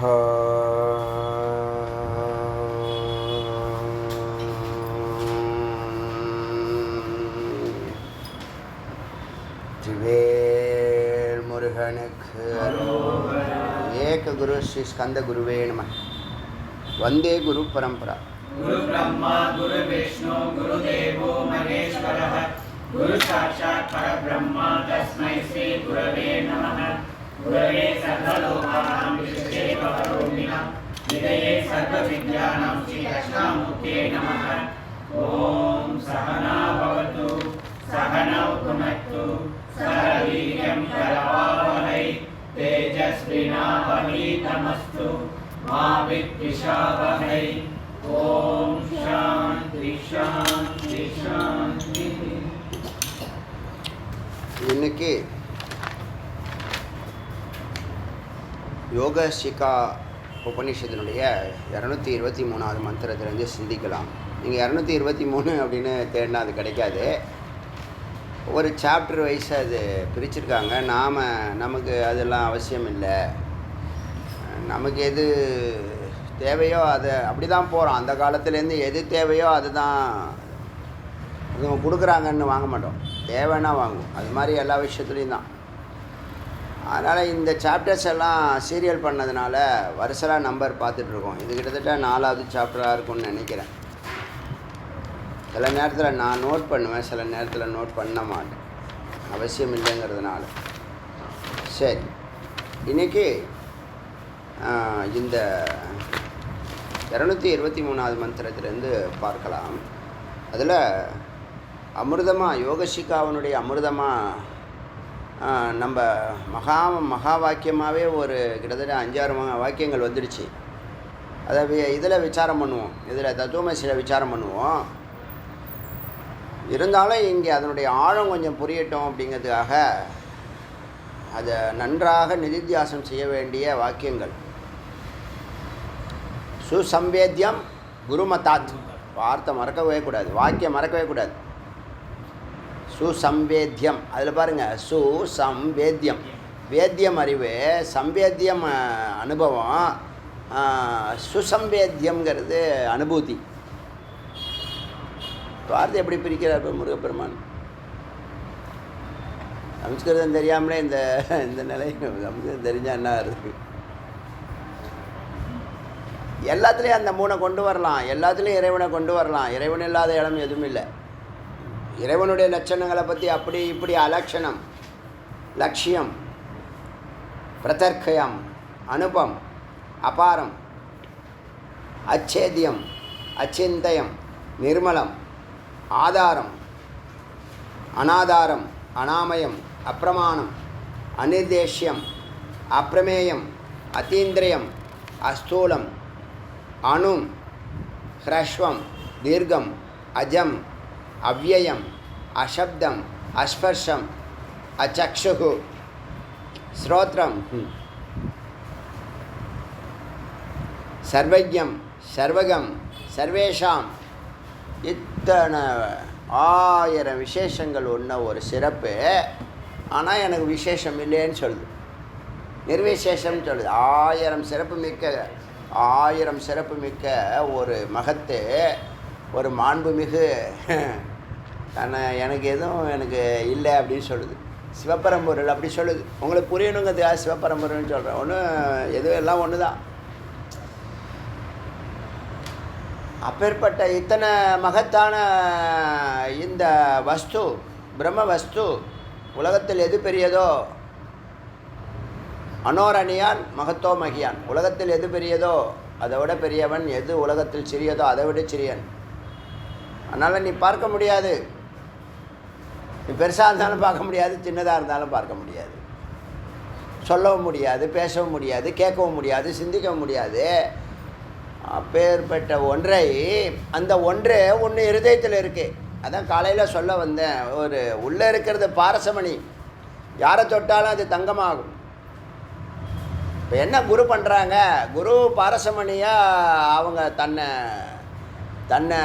திவேல் முருகனுக்கு ஏக குரு ஸ்ரீ ஸ்கந்த குருவே நம. வந்தே குரு பரம்பரா. குரு பிரம்மா குரு விஷ்ணு குரு தேவோ மகேஸ்வரः குரு சாட்சாத் பரபிரம்மா தஸ்மை ஸ்ரீ குரவே நமः. குரவே சர்வலோகானாம் விஷ்ணே பவரோமிணம் நிதயே சர்வவித்யானாம் ஸ்ரீ தட்சிணாமூர்த்தே நமः. ஓம் சகனா பவது சகனௌ புனக்து சக வீர்யம் கரவாவஹை தேஜஸ்வினாவதீதமஸ்து மா வித்விஷாவஹை. ஓம் சாந்தி சாந்தி சாந்தி. இன்னைக்கு யோகசிகா உபநிஷத்தினுடைய 223வது மந்திரத்திலேருந்து சிந்திக்கலாம். நீங்கள் 223 அப்படின்னு தேடினா அது கிடைக்காது. ஒரு சாப்டர் வைஸ் அது பிரிச்சிருக்காங்க. நமக்கு அதெல்லாம் அவசியம் இல்லை. நமக்கு எது தேவையோ அதை அப்படி தான் போகிறோம். அந்த காலத்துலேருந்து எது தேவையோ அதுதான் இவங்க கொடுக்குறாங்கன்னு வாங்க மாட்டோம். தேவைன்னா வாங்குவோம். அது மாதிரி எல்லா விஷயத்துலேயும் தான். அதனால் இந்த சாப்டர்ஸ் எல்லாம் சீரியல் பண்ணதுனால வருஷலாக நம்பர் பார்த்துட்ருக்கோம். இது கிட்டத்தட்ட 4வது சாப்டராக இருக்கும்னு நினைக்கிறேன். சில நேரத்தில் நான் நோட் பண்ணுவேன், சில நேரத்தில் நோட் பண்ண மாட்டேன், அவசியம் இல்லைங்கிறதுனால. சரி, இன்றைக்கி இந்த 223வது மந்திரத்திலேருந்து பார்க்கலாம். அதில் அமிர்தமாக யோகசிகாவனுடைய அமிர்தமாக நம்ம மகா வாக்கியமாகவே ஒரு கிட்டத்தட்ட 5-6 வாக்கியங்கள் வந்துடுச்சு. அதை இதில் விசாரம் பண்ணுவோம், இதில் தத்துவமசியில் விசாரம் பண்ணுவோம். இருந்தாலும் இங்கே அதனுடைய ஆழம் கொஞ்சம் புரியட்டும் அப்படிங்கிறதுக்காக அதை நன்றாக நிதித்தியாசம் செய்ய வேண்டிய வாக்கியங்கள். சுசம்வேத்யம் குருமதாத். வார்த்தை மறக்கவே கூடாது, வாக்கியம் மறக்கவே கூடாது. சுசம்வேத்யம், அதில் பாருங்கள், சுசம்வேத்யம் வேத்தியம் அறிவு, சம்வேத்தியம் அனுபவம், சுசம்வேத்தியம்ங்கிறது அனுபூதி. வார்த்தை எப்படி பிரிக்கிறார் முருகப்பெருமான்? சம்ஸ்கிருதம் தெரியாமலே இந்த நிலை. சம்ஸ்கிருதம் தெரிஞ்சால் என்ன இருக்குது? எல்லாத்துலேயும் அந்த 3 கொண்டு வரலாம், எல்லாத்துலேயும் இறைவனை கொண்டு வரலாம். இறைவன் இல்லாத இடம் எதுவும் இல்லை. இறைவனுடைய லட்சணங்களை பற்றி அப்படி இப்படி அலட்சணம், லட்சியம், பிரதர்க்கயம், அனுபம், அபாரம், அச்சேத்தியம், அச்சிந்தயம், நிர்மலம், ஆதாரம், அனாதாரம், அனாமயம், அப்பிரமாணம், அனிர்தேஷ்யம், அப்பிரமேயம், அதீந்திரியம், அஸ்தூலம், அணும், ஹ்ரஸ்வம், தீர்க்கம், அஜம், அவ்யயம், அசப்தம், அஸ்பர்ஷம், அச்சக்ஷுகு, ஸ்ரோத்ரம், சர்வஜம், சர்வகம், சர்வேஷாம். இத்தனை 1000 விசேஷங்கள் ஒன்று ஒரு சிறப்பு. ஆனால் எனக்கு விசேஷம் இல்லைன்னு சொல்லுது, நிர்விசேஷம்னு சொல்லுது. 1000 சிறப்பு மிக்க ஒரு மகத்து, ஒரு மாண்புமிகு எனக்கு இல்லை அப்படின்னு சொல்லுது. சிவபரம்பொருள் அப்படி சொல்லுது. உங்களுக்கு புரியணுங்கிறதுக்காக சிவபரம்பொருள்னு சொல்கிறேன். எல்லாம் ஒன்று தான். அப்பேற்பட்ட இத்தனை மகத்தான இந்த வஸ்து, பிரம்ம வஸ்து, உலகத்தில் எது பெரியதோ அனோரணியான் மகத்தோ மகியான். உலகத்தில் எது பெரியதோ அதை விட பெரியவன், எது உலகத்தில் சிறியதோ அதை விட சிறியன். அதனால் நீ பார்க்க முடியாது. நீ பெருசாக இருந்தாலும் பார்க்க முடியாது, சின்னதாக இருந்தாலும் பார்க்க முடியாது, சொல்லவும் முடியாது, பேசவும் முடியாது, கேட்கவும் முடியாது, சிந்திக்கவும் முடியாது. அப்பேற்பட்ட ஒன்றை, அந்த ஒன்று ஒன்று இருதயத்தில் இருக்குது. அதான் காலையில் சொல்ல வந்தேன். ஒரு உள்ளே இருக்கிறது பாரசமணி, யாரை தொட்டாலும் அது தங்கமாகும். இப்போ என்ன குரு பண்ணுறாங்க? குரு பாரசமணியாக அவங்க தன்னை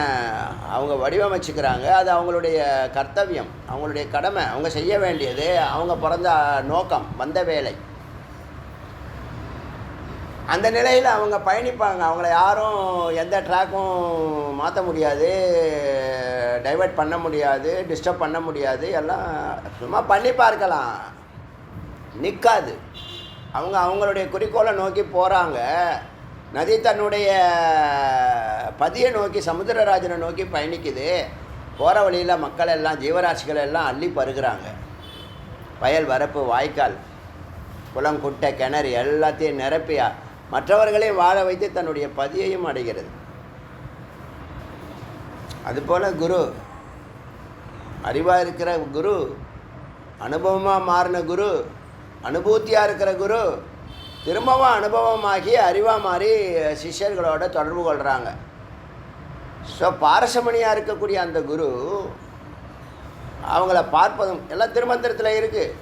அவங்க வடிவமைச்சுக்கிறாங்க. அது அவங்களுடைய கர்த்தவியம், அவங்களுடைய கடமை, அவங்க செய்ய வேண்டியது, அவங்க பிறந்த நோக்கம், வந்த வேலை. அந்த நிலையில் அவங்க பயணிப்பாங்க. அவங்கள யாரும் எந்த ட்ராக்கும் மாற்ற முடியாது, டைவர்ட் பண்ண முடியாது, டிஸ்டர்ப் பண்ண முடியாது. எல்லாம் சும்மா பண்ணி பார்க்கலாம், நிற்காது. அவங்க அவங்களுடைய குறிக்கோளை நோக்கி போகிறாங்க. நதி தன்னுடைய பதியை நோக்கி, சமுத்திரராஜனை நோக்கி பயணிக்குது. போகிற வழியில் மக்கள் எல்லாம், ஜீவராசிகள் எல்லாம் அள்ளி பருகிறாங்க. வயல் வரப்பு, வாய்க்கால், குளம், குட்டை, கிணறு எல்லாத்தையும் நிரப்பி மற்றவர்களையும் வாழ வைத்து தன்னுடைய பதியையும் அடைகிறது. அதுபோல் குரு, அறிவாக இருக்கிற குரு, அனுபவமாக மாறின குரு, அனுபூத்தியாக இருக்கிற குரு திரும்பவும் அனுபவமாகி அறிவாக மாறி சிஷ்யர்களோட தொடர்பு கொள்கிறாங்க. ஸோ பாரசமணியாக இருக்கக்கூடிய அந்த குரு அவங்கள பார்ப்பதும் எல்லாம் திருமந்திரத்தில் இருக்குது.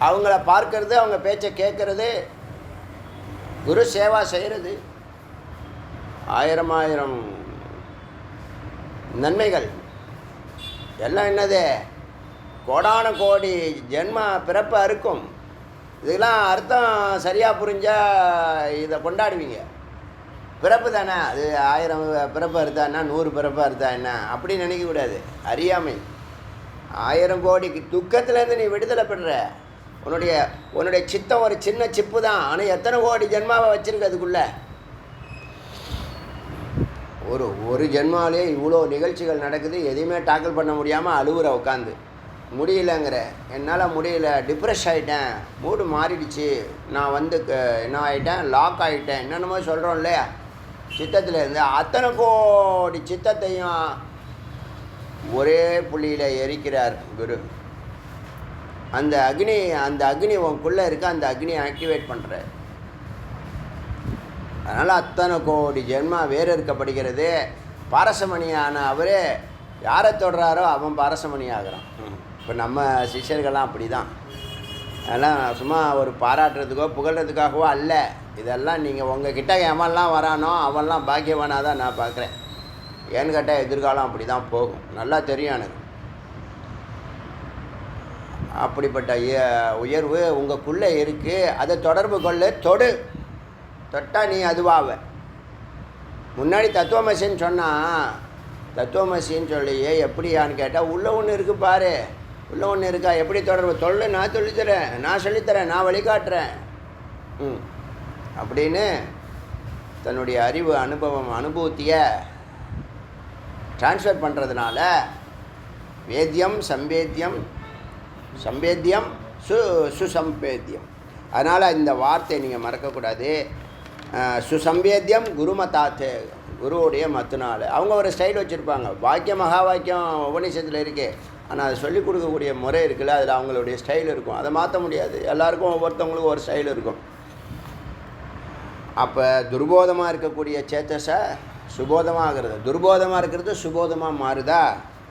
அவங்கள பார்க்கறது, அவங்க பேச்சை கேட்கறது, குரு சேவா செய்கிறது, ஆயிரம் ஆயிரம் நன்மைகள் எல்லாம் என்னது, கோடான கோடி ஜென்ம பிறப்பு அறுக்கும். இதெல்லாம் அர்த்தம் சரியாக புரிஞ்சால் இதை கொண்டாடுவீங்க. பிறப்பு தானே, அது 1000 பிறப்பு அறுத்தா என்ன, 100 பிறப்பு அறுத்தா என்ன, அப்படி நினைக்கக்கூடாது. அறியாமை. 1000 கோடி துக்கத்துலேருந்து நீ விடுதலை பெறுற. உன்னுடைய சித்தம் ஒரு சின்ன சிப்பு தான், ஆனால் எத்தனை கோடி ஜென்மாவை வச்சுருக்கு அதுக்குள்ளே. ஒரு ஜென்மாவிலே இவ்வளோ நிகழ்ச்சிகள் நடக்குது, எதையுமே டாக்கிள் பண்ண முடியாமல் அழுவுற உட்காந்து. முடியலங்கிற, என்னால் முடியல, டிப்ரெஷ் ஆகிட்டேன், மூடு மாறிடுச்சு, நான் என்ன ஆகிட்டேன், லாக் ஆகிட்டேன், என்னென்னமோ சொல்கிறோம் இல்லையா. சித்தத்தில் இருந்து அத்தனை கோடி சித்தத்தையும் ஒரே புள்ளியில் எரிக்கிறார் குரு. அந்த அக்னி உனக்குள்ளே இருக்க, அந்த அக்னியை ஆக்டிவேட் பண்ணுறார். அதனால் அத்தனை கோடி ஜென்மா வேறு இருக்கப்படுகிறது. பாரசமணியான அவரே யாரை தொடுறாரோ அவன் பாரசமணி ஆகிறான். இப்போ நம்ம சிஷ்யர்கள்லாம் அப்படி தான். அதெல்லாம் சும்மா ஒரு பாராட்டுறதுக்கோ புகழ்கிறதுக்காகவோ அல்ல. இதெல்லாம் நீங்கள் உங்கள் கிட்ட எவன்லாம் வரானோ அவன்லாம் பாக்கியவானாக தான் நான் பார்க்குறேன். ஏன்னு கேட்டால் எதிர்காலம் அப்படி தான் போகும், நல்லா தெரியும் எனக்கு. அப்படிப்பட்ட உயர்வு உங்களுக்குள்ளே இருக்குது. அதை தொடர்பு கொள்ள, தொட்டால் நீ அதுவாக. முன்னாடி தத்துவமசின்னு சொன்னால், தத்துவமசின்னு சொல்லியே எப்படியான்னு கேட்டால், உள்ளே ஒன்று இருக்குது பாரு, உள்ளே ஒன்று இருக்கா, எப்படி தொடர்பு நான் சொல்லித்தரேன், நான் வழிகாட்டுறேன் அப்படின்னு தன்னுடைய அறிவு, அனுபவம், அனுபூத்தியை ட்ரான்ஸ்ஃபர் பண்ணுறதுனால வேத்தியம், சம்பேத்தியம், சுசம்பேத்தியம். அதனால் இந்த வார்த்தை நீங்கள் மறக்கக்கூடாது. சுசம்பேத்தியம் குருமதாத்து, குருவுடைய மத்துனால். அவங்க ஒரு ஸ்டைல் வச்சுருப்பாங்க. வாக்கியம், மகா வாக்கியம் உபநிஷத்தில் இருக்குது. ஆனால் அதை சொல்லிக் கொடுக்கக்கூடிய முறை இருக்குல்ல, அதில் அவங்களுடைய ஸ்டைல் இருக்கும். அதை மாற்ற முடியாது. எல்லாருக்கும் ஒவ்வொருத்தவங்களுக்கும் ஒரு ஸ்டைல் இருக்கும். அப்போ துர்போதமாக இருக்கக்கூடிய சேத்தஸை சுபோதமாக ஆகிறது, துர்போதமாக இருக்கிறது சுபோதமாக மாறுதா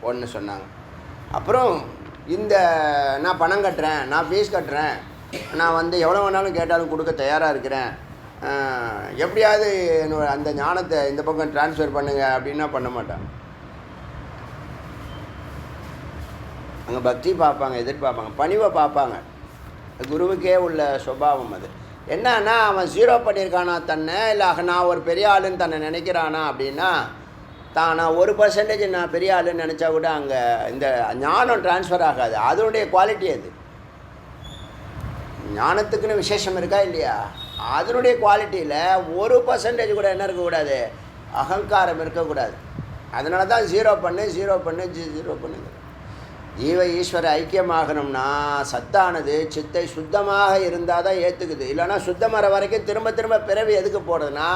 ஒன்று சொன்னாங்க. அப்புறம் நான் பணம் கட்டுறேன், நான் ஃபீஸ் கட்டுறேன், நான் எவ்வளோ வேணாலும் கேட்டாலும் கொடுக்க தயாராக இருக்கிறேன், எப்படியாவது அந்த ஞானத்தை இந்த பக்கம் ட்ரான்ஸ்ஃபர் பண்ணுங்க அப்படின்னா பண்ண மாட்டாங்க. அங்கே பக்தி பார்ப்பாங்க, எதிர்பார்ப்பாங்க, பணிவை பார்ப்பாங்க. குருவுக்கே உள்ள சுபாவம் அது. என்னன்னா அவன் 0 பண்ணியிருக்கானா தன்னை, இல்லை நான் ஒரு பெரிய ஆளுன்னு தன்னை நினைக்கிறானா அப்படின்னா, நான் 1% நான் பெரிய ஆளுன்னு நினச்சா கூட அங்கே இந்த ஞானம் ட்ரான்ஸ்ஃபர் ஆகாது. அதனுடைய குவாலிட்டி அது. ஞானத்துக்குன்னு விசேஷம் இருக்கா இல்லையா, அதனுடைய குவாலிட்டியில் 1% கூட என்ன இருக்கக்கூடாது, அகங்காரம் இருக்கக்கூடாது. அதனால தான் 0 பண்ணுங்க. ஜீவ ஈஸ்வர ஐக்கியமாகணும்னா சத்தானது சித்தை சுத்தமாக இருந்தால் தான் ஏற்றுக்குது. இல்லைன்னா சுத்தமர வரைக்கும் திரும்ப பிறவி எதுக்கு போடுறதுன்னா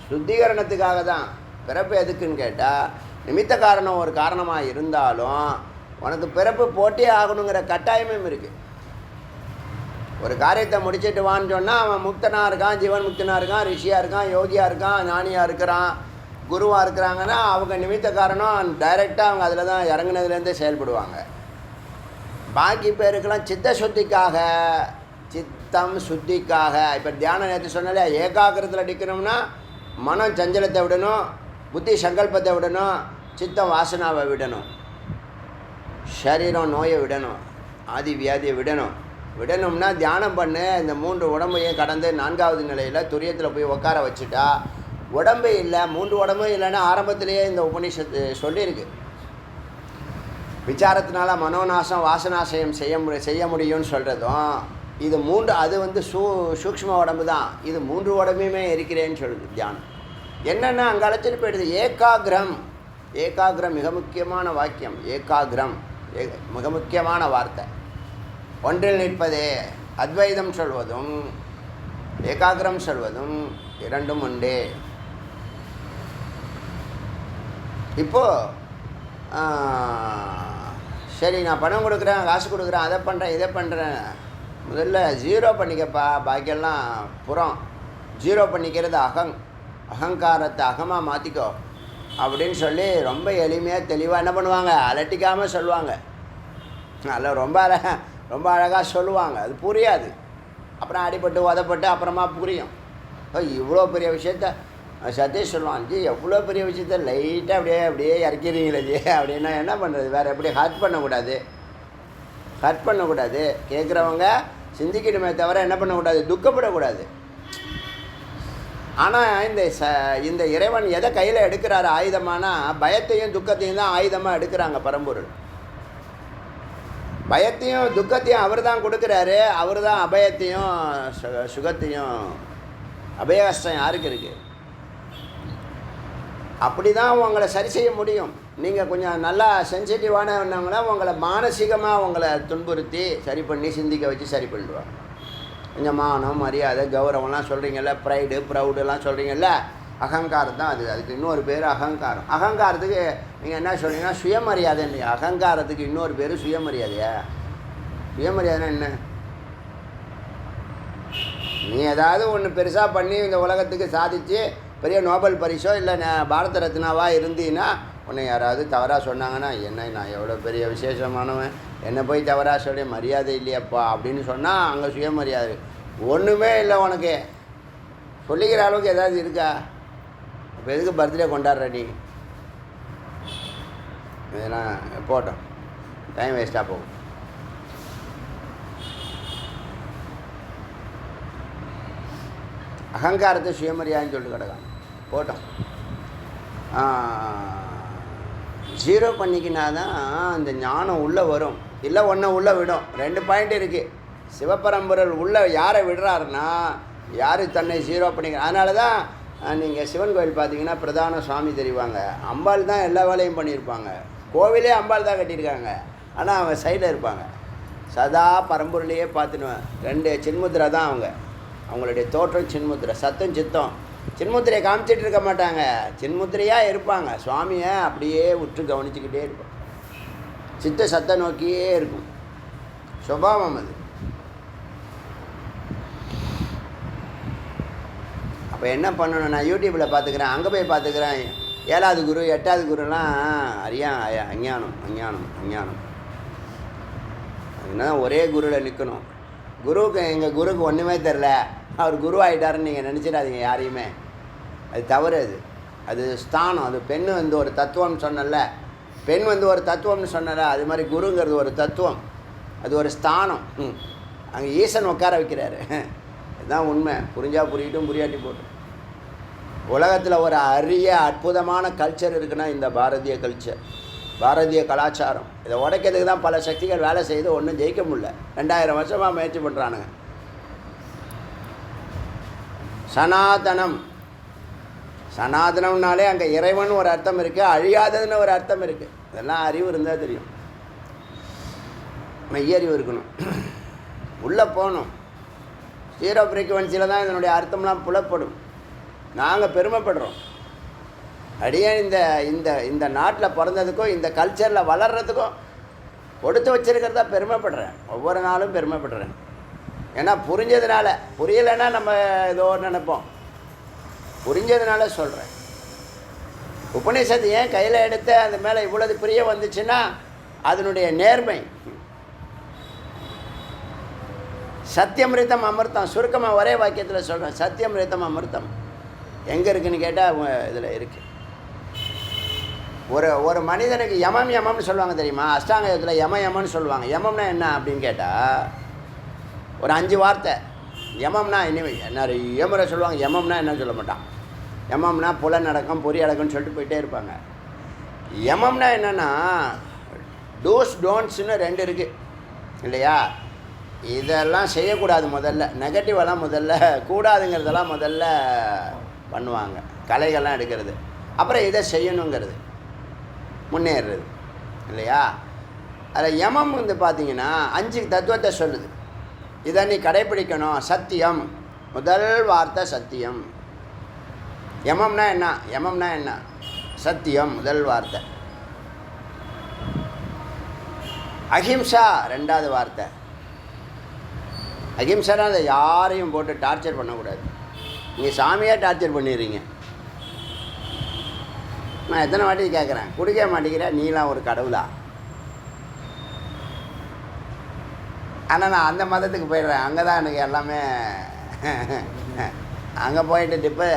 சுத்திகரணத்துக்காக தான். பிறப்பு எதுக்குன்னு கேட்டால், நிமித்த காரணம் ஒரு காரணமாக இருந்தாலும் உனக்கு பிறப்பு போட்டே ஆகணுங்கிற கட்டாயமும் இருக்குது. ஒரு காரியத்தை முடிச்சுட்டு வான்னு சொன்னால் அவன் முக்தனாக இருக்கான், ஜீவன் முக்தனாக இருக்கான், ரிஷியாக இருக்கான், யோகியாக இருக்கான், ஞானியாக இருக்கிறான், குருவாக இருக்கிறாங்கன்னா அவங்க நிமித்த காரணம் டைரெக்டாக அவங்க அதில் தான் இறங்குனதுலேருந்தே செயல்படுவாங்க. பாக்கி பேருக்கெல்லாம் சித்த சுத்திக்காக, சித்தம் சுத்திக்காக. இப்போ தியானம் நேற்று சொன்னாலே, ஏகாகிரத்தில் அடிக்கணும்னா மனம் சஞ்சலத்தை விடணும், புத்தி சங்கல்பத்தை விடணும், சித்தம் வாசனாவை விடணும், சரீரம் நோயை விடணும், ஆதி வியாதியை விடணும். விடணும்னா தியானம் பண்ணு. இந்த 3 உடம்பையும் கடந்து 4வது நிலையில் துரியத்தில் போய் உட்கார வச்சுட்டா உடம்பே இல்லை. 3 உடம்பும் இல்லைன்னா ஆரம்பத்திலேயே இந்த உபநிஷத்து சொல்லியிருக்கு. விசாரத்தினால மனோநாசம் வாசனாசயம் செய்ய முடியும்னு சொல்கிறதும் இது 3 அது சூக்ஷ்ம உடம்பு தான். இது 3 உடம்புமே இருக்கிறேன்னு சொல்லுது தியானம். என்னென்னா அங்கே அழைச்சிட்டு போயிடுது. ஏகாகிரம் மிக முக்கியமான வாக்கியம். ஏகாகிரம் மிக முக்கியமான வார்த்தை. ஒன்றில் நிற்பதே. அத்வைதம் சொல்வதும் ஏகாகிரம் சொல்வதும் இரண்டும் உண்டே. இப்போது சரி, நான் பணம் கொடுக்குறேன், காசு கொடுக்குறேன், அதை பண்ணுறேன், இதை பண்ணுறேன். முதல்ல 0 பண்ணிக்கப்பா, பாக்கியெல்லாம் புறம். 0 பண்ணிக்கிறது அகங்காரத்தை அகமாக மாற்றிக்கோ அப்படின்னு சொல்லி ரொம்ப எளிமையாக தெளிவாக என்ன பண்ணுவாங்க, அலட்டிக்காமல் சொல்லுவாங்க. அதில் ரொம்ப அழகாக சொல்லுவாங்க. அது புரியாது. அப்புறம் அடிபட்டு உதப்பட்டு அப்புறமா புரியும். இவ்வளோ பெரிய விஷயத்த சதீஷ் சொல்லுவான், ஜி எவ்வளோ பெரிய விஷயத்த லைட்டாக அப்படியே இறக்கிறீங்களே ஜி அப்படின்னா என்ன பண்ணுறது? வேறு எப்படி ஹர்ட் பண்ணக்கூடாது. கேட்குறவங்க சிந்திக்கணுமே தவிர என்ன பண்ணக்கூடாது, துக்கப்படக்கூடாது. ஆனால் இந்த இறைவன் எதை கையில் எடுக்கிறாரு ஆயுதமானா, பயத்தையும் துக்கத்தையும் தான் ஆயுதமாக எடுக்கிறாங்க பரம்பொருள். பயத்தையும் துக்கத்தையும் அவர் தான் கொடுக்குறாரு. அவர் தான் அபயத்தையும் சுகத்தையும். அபயகஷ்டம் யாருக்கு இருக்குது? அப்படி தான் உங்களை சரி செய்ய முடியும். நீங்கள் கொஞ்சம் நல்லா சென்சிட்டிவானவங்கன்னா உங்களை மானசீகமாக உங்களை துன்புறுத்தி சரி பண்ணி சிந்திக்க வச்சு சரி பண்ணிடுவாங்க. கொஞ்சம் மானம் மரியாதை கௌரவம்லாம் சொல்கிறீங்கல்ல, ப்ரௌடுலாம் சொல்கிறீங்கல்ல, அகங்காரம் தான் அதுக்கு இன்னொரு பேர் அகங்காரம். அகங்காரத்துக்கு நீங்கள் என்ன சொல்கிறீங்கன்னா சுயமரியாதை. இல்லையா? அகங்காரத்துக்கு இன்னொரு பேர் சுயமரியாதையா? சுயமரியாதைன்னா என்ன? நீ ஏதாவது ஒன்று பெருசாக பண்ணி இந்த உலகத்துக்கு சாதித்து பெரிய நோபல் பரிசோ இல்லை பாரத ரத்னாவாக இருந்தீங்கன்னா உன்னை யாராவது தவறாக சொன்னாங்கன்னா, என்ன நான் எவ்வளோ பெரிய விசேஷமானவன், என்னை போய் தவறாக சொல்லி மரியாதை இல்லையப்பா அப்படின்னு சொன்னால் அங்கே சுயமரியாதை ஒன்றுமே இல்லை. உனக்கு சொல்லிக்கிற அளவுக்கு ஏதாவது இருக்கா? இப்போ எதுக்கு பர்த்டே கொண்டாடுற நீ? இதெல்லாம் போட்டோம், டைம் வேஸ்ட்டாக போகும். அகங்காரத்தை சுயமரியாதைன்னு சொல்லிட்டு கிடக்கான். போட்டோம். 0 பண்ணிக்கினா தான் அந்த ஞானம் உள்ளே வரும், இல்லை ஒன்றை உள்ளே விடும். 2 பாயிண்ட் இருக்குது. சிவபரம்பொருள் உள்ளே யாரை விடுறாருன்னா யார் தன்னை 0 பண்ணிக்கிற. அதனால தான் நீங்கள் சிவன் கோவில் பார்த்தீங்கன்னா பிரதான சுவாமி தெரிவாங்க. அம்பாள் தான் எல்லா வேலையும் பண்ணியிருப்பாங்க. கோவிலே அம்பாள் தான் கட்டியிருக்காங்க. ஆனால் அவங்க சைடில் இருப்பாங்க. சதா பரம்பொருளையே பார்த்துடுவேன். 2 சின்முத்திரை தான் அவங்களுடைய தோற்றம் சின்முத்திரை. சத்தம் சித்தம். சின்முத்திரையை காமிச்சிட்டு இருக்க மாட்டாங்க, சின்முத்திரையாக இருப்பாங்க. சுவாமியை அப்படியே உற்று கவனிச்சுக்கிட்டே இருப்பாங்க. சித்த சத்தை நோக்கியே இருக்கும். சுபாவம் அது. அப்போ என்ன பண்ணணும்? நான் யூடியூப்பில் பார்த்துக்கிறேன், அங்கே போய் பார்த்துக்கிறேன். 7வது குரு 8வது குருலாம் அஞ்ஞானம். அதுனா ஒரே குருவில் நிற்கணும். எங்கள் குருக்கு ஒன்றுமே தெரில, அவர் குரு ஆகிட்டாருன்னு நீங்கள் நினச்சிடாதீங்க யாரையுமே. அது தவறு. அது ஸ்தானம். அது பெண் ஒரு தத்துவம்னு சொன்னல, பெண் ஒரு தத்துவம்னு சொன்னல, அது மாதிரி குருங்கிறது ஒரு தத்துவம். அது ஒரு ஸ்தானம். அங்கே ஈசன் உட்கார வைக்கிறாரு. இதுதான் உண்மை. புரிஞ்சால் புரியட்டும், புரியாட்டி போட்டும். உலகத்தில் ஒரு அரிய அற்புதமான கல்ச்சர் இருக்குன்னா இந்த பாரதிய கல்ச்சர், பாரதிய கலாச்சாரம். இதை உடைக்கிறதுக்கு தான் பல சக்திகள் வேலை செய்து ஒன்றும் ஜெயிக்க முடியல. 2000 வருஷமாக முயற்சி பண்ணுறானுங்க. சனாதனம்னாலே அங்கே இறைவன் ஒரு அர்த்தம் இருக்குது, அழியாததுன்னு ஒரு அர்த்தம் இருக்குது. இதெல்லாம் அறிவு இருந்தால் தெரியும். மெய்யறிவு இருக்கணும், உள்ளே போகணும். 0 ஃப்ரீக்குவன்சியில் தான் இதனுடைய அர்த்தம்லாம் புலப்படும். நாங்கள் பெருமைப்படுறோம். அடியே இந்த நாட்டில் பிறந்ததுக்கும் இந்த கல்ச்சரில் வளர்கிறதுக்கும் கொடுத்து வச்சிருக்கிறதா பெருமைப்படுறேன். ஒவ்வொரு நாளும் பெருமைப்படுறேன். ஏன்னா புரிஞ்சதுனால. புரியலைன்னா நம்ம ஏதோ நினைப்போம். புரிஞ்சதுனால சொல்கிறேன். உபநிஷத்து ஏன் கையில் எடுத்து அது மேலே இவ்வளவு பிரியம் வந்துச்சுன்னா அதனுடைய நேர்மை. சத்தியமிருத்தம் அமிர்தம். சுருக்கமாக ஒரே வாக்கியத்தில் சொல்கிறேன். சத்தியமிருத்தம் அமிர்தம் எங்கே இருக்குதுன்னு கேட்டால் இதில் இருக்குது. ஒரு மனிதனுக்கு யமம்னு சொல்லுவாங்க தெரியுமா? அஷ்டாங்க யோகத்தில் யமன்னு சொல்லுவாங்க. யமம்னா என்ன அப்படின்னு கேட்டால் ஒரு 5 வார்த்தை. யமம்னா நிறைய முறை சொல்லுவாங்க. யமம்னா என்னன்னு சொல்ல மாட்டான். யமம்னா புலனடக்கம் பொறி அடக்கம்னு சொல்லிட்டு போயிட்டே இருப்பாங்க. யமம்னா என்னென்னா டூஸ் டோன்ட்ஸ்னு 2 இருக்குது இல்லையா? இதெல்லாம் செய்யக்கூடாது. முதல்ல நெகட்டிவெல்லாம் முதல்ல கூடாதுங்கிறதெல்லாம் முதல்ல பண்ணுவாங்க. கலைகள்லாம் எடுக்கிறது. அப்புறம் இதை செய்யணுங்கிறது முன்னேறுறது இல்லையா? அதில் யமம் வந்து பார்த்திங்கன்னா 5 தத்துவத்தை சொல்லுது. இதை நீ கடைப்பிடிக்கணும். சத்தியம், முதல் வார்த்தை சத்தியம். யமம்னா என்ன? யமம்னா என்ன? சத்தியம் முதல் வார்த்தை. அஹிம்சா 2வது வார்த்தை. அஹிம்சனா அதை யாரையும் போட்டு டார்ச்சர் பண்ணக்கூடாது. நீங்கள் சாமியாக டார்ச்சர் பண்ணிடுறீங்க. நான் எத்தனை வாட்டி கேட்குறேன், குடிக்க மாட்டேங்கிறேன், நீலாம் ஒரு கடவுளா? ஆனால் நான் அந்த மதத்துக்கு போயிடுறேன். அங்கே தான் எனக்கு எல்லாமே. அங்கே போயிட்டு இப்போ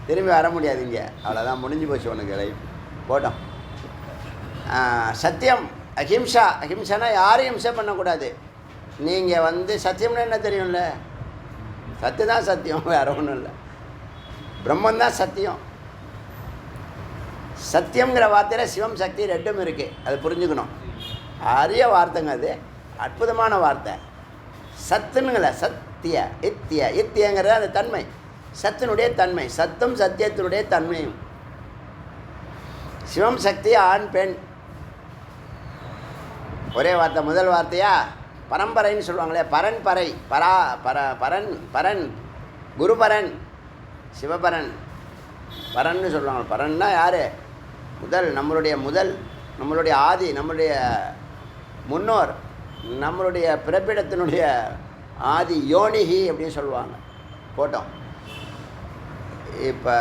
திரும்பி வர முடியாது. இங்கே அவ்வளோதான், முடிஞ்சு போச்சு உனக்கு லைஃப். போட்டோம். சத்தியம், அஹிம்சா. அஹிம்சானா யாரையும் ஹிம்சை பண்ணக்கூடாது. நீங்கள் வந்து சத்தியம்னா என்ன தெரியும்ல? சத்து தான் சத்தியம், வேறு ஒன்றும் இல்லை. பிரம்மந்தான் சத்தியம். சத்தியங்கிற வார்த்தையில் சிவம் சக்தி 2ம் இருக்குது. அது புரிஞ்சுக்கணும். அரிய வார்த்தைங்க அது, அற்புதமான வார்த்தை. சத்துனுங்கள சத்திய இத்திய. இத்தியங்கிறது அந்த தன்மை, சத்தினுடைய தன்மை. சத்தும் சத்தியத்தினுடைய தன்மையும். சிவம் சக்தி ஆண் பெண் ஒரே வார்த்தை. முதல் வார்த்தையா பரம்பரைன்னு சொல்லுவாங்களே, பரன் பறை, பரா பர பரன் பரன் குருபரன் சிவபரன் பரன்னு சொல்லுவாங்க. பரன்னா யார்? முதல், நம்மளுடைய ஆதி, நம்மளுடைய முன்னோர், நம்மளுடைய பிறப்பிடத்தினுடைய ஆதி யோனிகி அப்படின்னு சொல்லுவாங்க. போட்டோம். இப்போ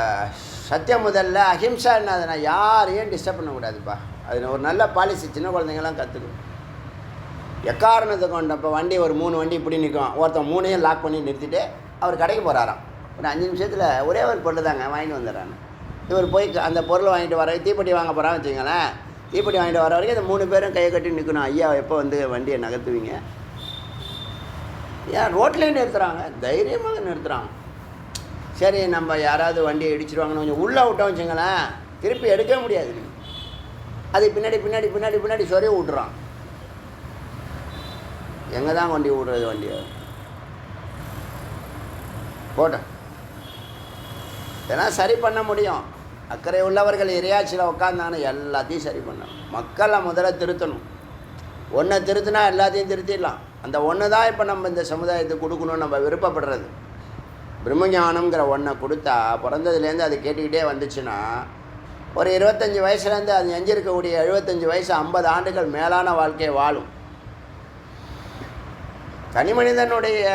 சத்தியம் முதல்ல. அஹிம்சா என்னதுன்னா யாரையும் டிஸ்டர்ப் பண்ணக்கூடாதுப்பா. அது ஒரு நல்ல பாலிசி. சின்ன குழந்தைங்கள்லாம் கற்றுக்கணும். எக்காரணத்தை கொண்டு இப்போ வண்டி ஒரு 3 வண்டி இப்படி நிற்கும். ஒருத்தன் 3ஐயும் லாக் பண்ணி நிறுத்திட்டு அவர் கடைக்கு போகிறாராம். ஒரு 5 நிமிஷத்தில் ஒரே ஒரு பொருள் தாங்க வாங்கிட்டு வந்துடுறாங்க. இவர் போய் அந்த பொருளை வாங்கிட்டு வர, தீப்பெட்டி வாங்க போகிறான்னு வச்சுங்களேன். தீப்பெட்டி வாங்கிட்டு வர வரைக்கும் இந்த 3 பேரும் கையை கட்டி நிற்கணும். ஐயா எப்போ வந்து வண்டியை நகர்த்துவீங்க? ஏன் ரோட்லேயும் நிறுத்துகிறாங்க, தைரியமாக நிறுத்துகிறாங்க. சரி, நம்ம யாராவது வண்டியை இடிச்சிருவாங்கன்னு கொஞ்சம் உள்ளே விட்டோம் வச்சுங்களேன், திருப்பி எடுக்கவே முடியாது. அது பின்னாடி பின்னாடி பின்னாடி பின்னாடி சொரிய விட்டுறான். எங்கே தான் வண்டி விடுறது? வண்டியை போட்டோம். இதெல்லாம் சரி பண்ண முடியும். அக்கறை உள்ளவர்கள் இறையாட்சியில் உட்காந்தாங்கன்னா எல்லாத்தையும் சரி பண்ணணும். மக்களை முதல்ல திருத்தணும். ஒன்றை திருத்தினா எல்லாத்தையும் திருத்திடலாம். அந்த ஒன்று தான் இப்போ நம்ம இந்த சமுதாயத்துக்கு கொடுக்கணும்னு நம்ம விருப்பப்படுறது. பிரம்மஞானம்ங்கிற ஒன்றை கொடுத்தா பிறந்ததுலேருந்து அது கேட்டுக்கிட்டே வந்துச்சுன்னா ஒரு 25 வயசுலேருந்து அது எஞ்சிருக்கக்கூடிய 75 வயசு 50 ஆண்டுகள் மேலான வாழ்க்கையை வாழும். தனி மனிதனுடைய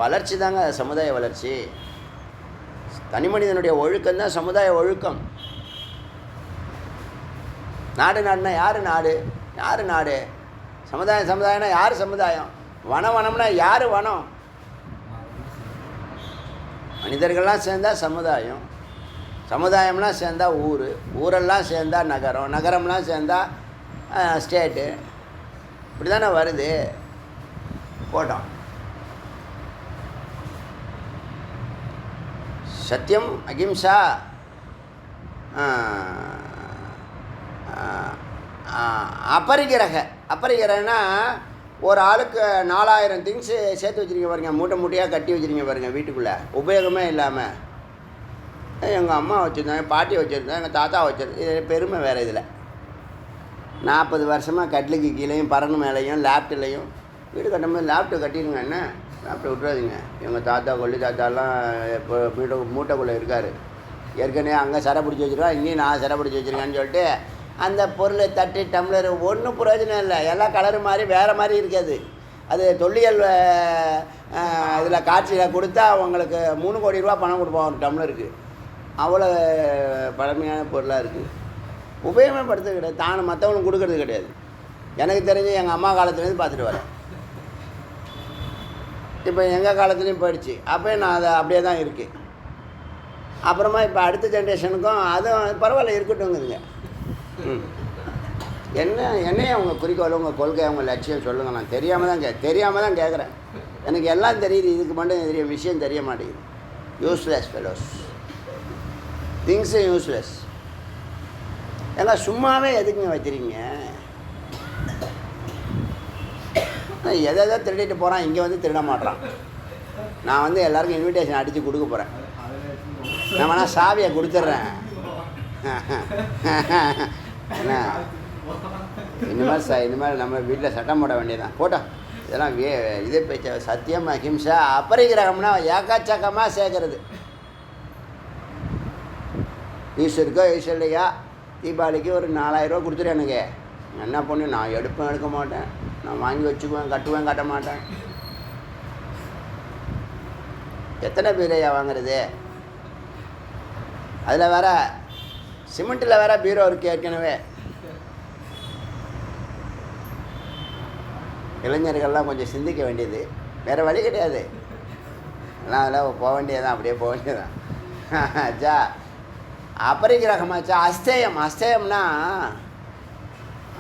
வளர்ச்சி தாங்க சமுதாய வளர்ச்சி. தனி மனிதனுடைய ஒழுக்கம் தான் சமுதாய ஒழுக்கம். நாடு நாடுனா யார் நாடு? யார் நாடு? சமுதாயம் சமுதாயம்னா யார் சமுதாயம்? வனம்னா யார் வனம்? மனிதர்கள்லாம் சேர்ந்தால் சமுதாயம், சமுதாயம்லாம் சேர்ந்தால் ஊர், ஊரெல்லாம் சேர்ந்தால் நகரம், நகரம்லாம் சேர்ந்தால் ஸ்டேட்டு. இப்படி தானே வருது. போட்டோம். சத்தியம், அகிம்சா, அபரிகிரகனா ஒரு ஆளுக்கு 4000 திங்ஸு சேர்த்து வச்சுருங்க பாருங்கள். மூட்டை மூட்டையாக கட்டி வச்சுருங்க பாருங்கள் வீட்டுக்குள்ளே, உபயோகமே இல்லாமல். எங்கள் அம்மா வச்சுருந்தாங்க, பாட்டி வச்சுருந்தாங்க, எங்கள் தாத்தா வச்சுருந்தேன். இது பெருமை வேறு. இதில் 40 வருஷமாக கட்டிலுக்கு கீழேயும் பறனு மேலேயும் லேப்டிலையும் வீடு கட்டும்போது லேப்டாப் கட்டிடுங்க. என்ன லேப்டாப் விட்டுறாதீங்க. எங்கள் தாத்தா கொள்ளி தாத்தாலாம் இப்போ மூட்டைக்குள்ளே இருக்கார். ஏற்கனவே அங்கே சரை பிடிச்சி வச்சுருக்கோம், இங்கேயும் நான் சரை பிடிச்சி வச்சுருக்கேன்னு சொல்லிட்டு அந்த பொருளை தட்டி டம்ளர் ஒன்றும் பிரயோஜனம் இல்லை. எல்லாம் கலரு மாதிரி வேறு மாதிரி இருக்காது. அது தொல்லியல் இதில் காட்சியில் கொடுத்தா அவங்களுக்கு 3 கோடி ரூபா பணம் கொடுப்போம் ஒரு டம்ளருக்கு. அவ்வளோ பழமையான பொருளாக இருக்குது. உபயோகப்படுத்துறது கிடையாது. தான் மற்றவங்களுக்கு கொடுக்கறது கிடையாது. எனக்கு தெரிஞ்சு எங்கள் அம்மா காலத்துலேருந்து பார்த்துட்டு வரேன். இப்போ எங்கள் காலத்துலேயும் போயிடுச்சு. அப்போ நான் அதை அப்படியே தான் இருக்குது. அப்புறமா இப்போ அடுத்த ஜென்ரேஷனுக்கும் அதுவும் பரவாயில்ல இருக்கட்டும்ங்குதுங்க. என்னையே அவங்க குறிக்கோள், உங்கள் கொள்கை, அவங்க லட்சியம் சொல்லுங்கள். நான் தெரியாமல் தான் கேட்குறேன். எனக்கு எல்லாம் தெரியுது, இதுக்கு மட்டும் தெரியும், விஷயம் தெரிய மாட்டேங்குது. Useless fellows, things useless. ஏங்க சும்மாவே எதுக்குங்க வச்சுருக்கீங்க? எதை திருடிட்டு போகிறான், இங்கே வந்து திருட மாட்டான். நான் வந்து எல்லாருக்கும் இன்விடேஷன் அடித்து கொடுக்க போகிறேன். நான் வேணால் சாவியை கொடுத்துட்றேன். என்ன இனிமேல் நம்ம வீட்டில் சட்டம் போட வேண்டியதான். போட்டோம் இதெல்லாம் இது பேச்ச. சத்தியம் அஹிம்சா அபரிகிரகம்னா ஏக்காச்சக்கமாக சேர்க்கறது. ஈஸ்வருக்கோ ஈஸ்வர்லையா தீபாவளிக்கு ஒரு 4000 ரூபா கொடுத்துரு. எனக்கு என்ன பண்ணு, நான் எடுக்க மாட்டேன், நான் வாங்கி வச்சுக்குவேன், கட்டுவேன், கட்ட மாட்டேன். எத்தனை பேரையா வாங்குறது? அதில் வேற சிமெண்ட்டில் வேற பீரோ இருக்குது ஏற்கனவே. இளைஞர்கள்லாம் கொஞ்சம் சிந்திக்க வேண்டியது, வேறு வழி கிடையாது. எல்லாம் அதெல்லாம் போக வேண்டியதான், அப்படியே போக வேண்டியதான். ஆச்சா அபரிகிரகமாச்சா. அஸ்தேயம்னா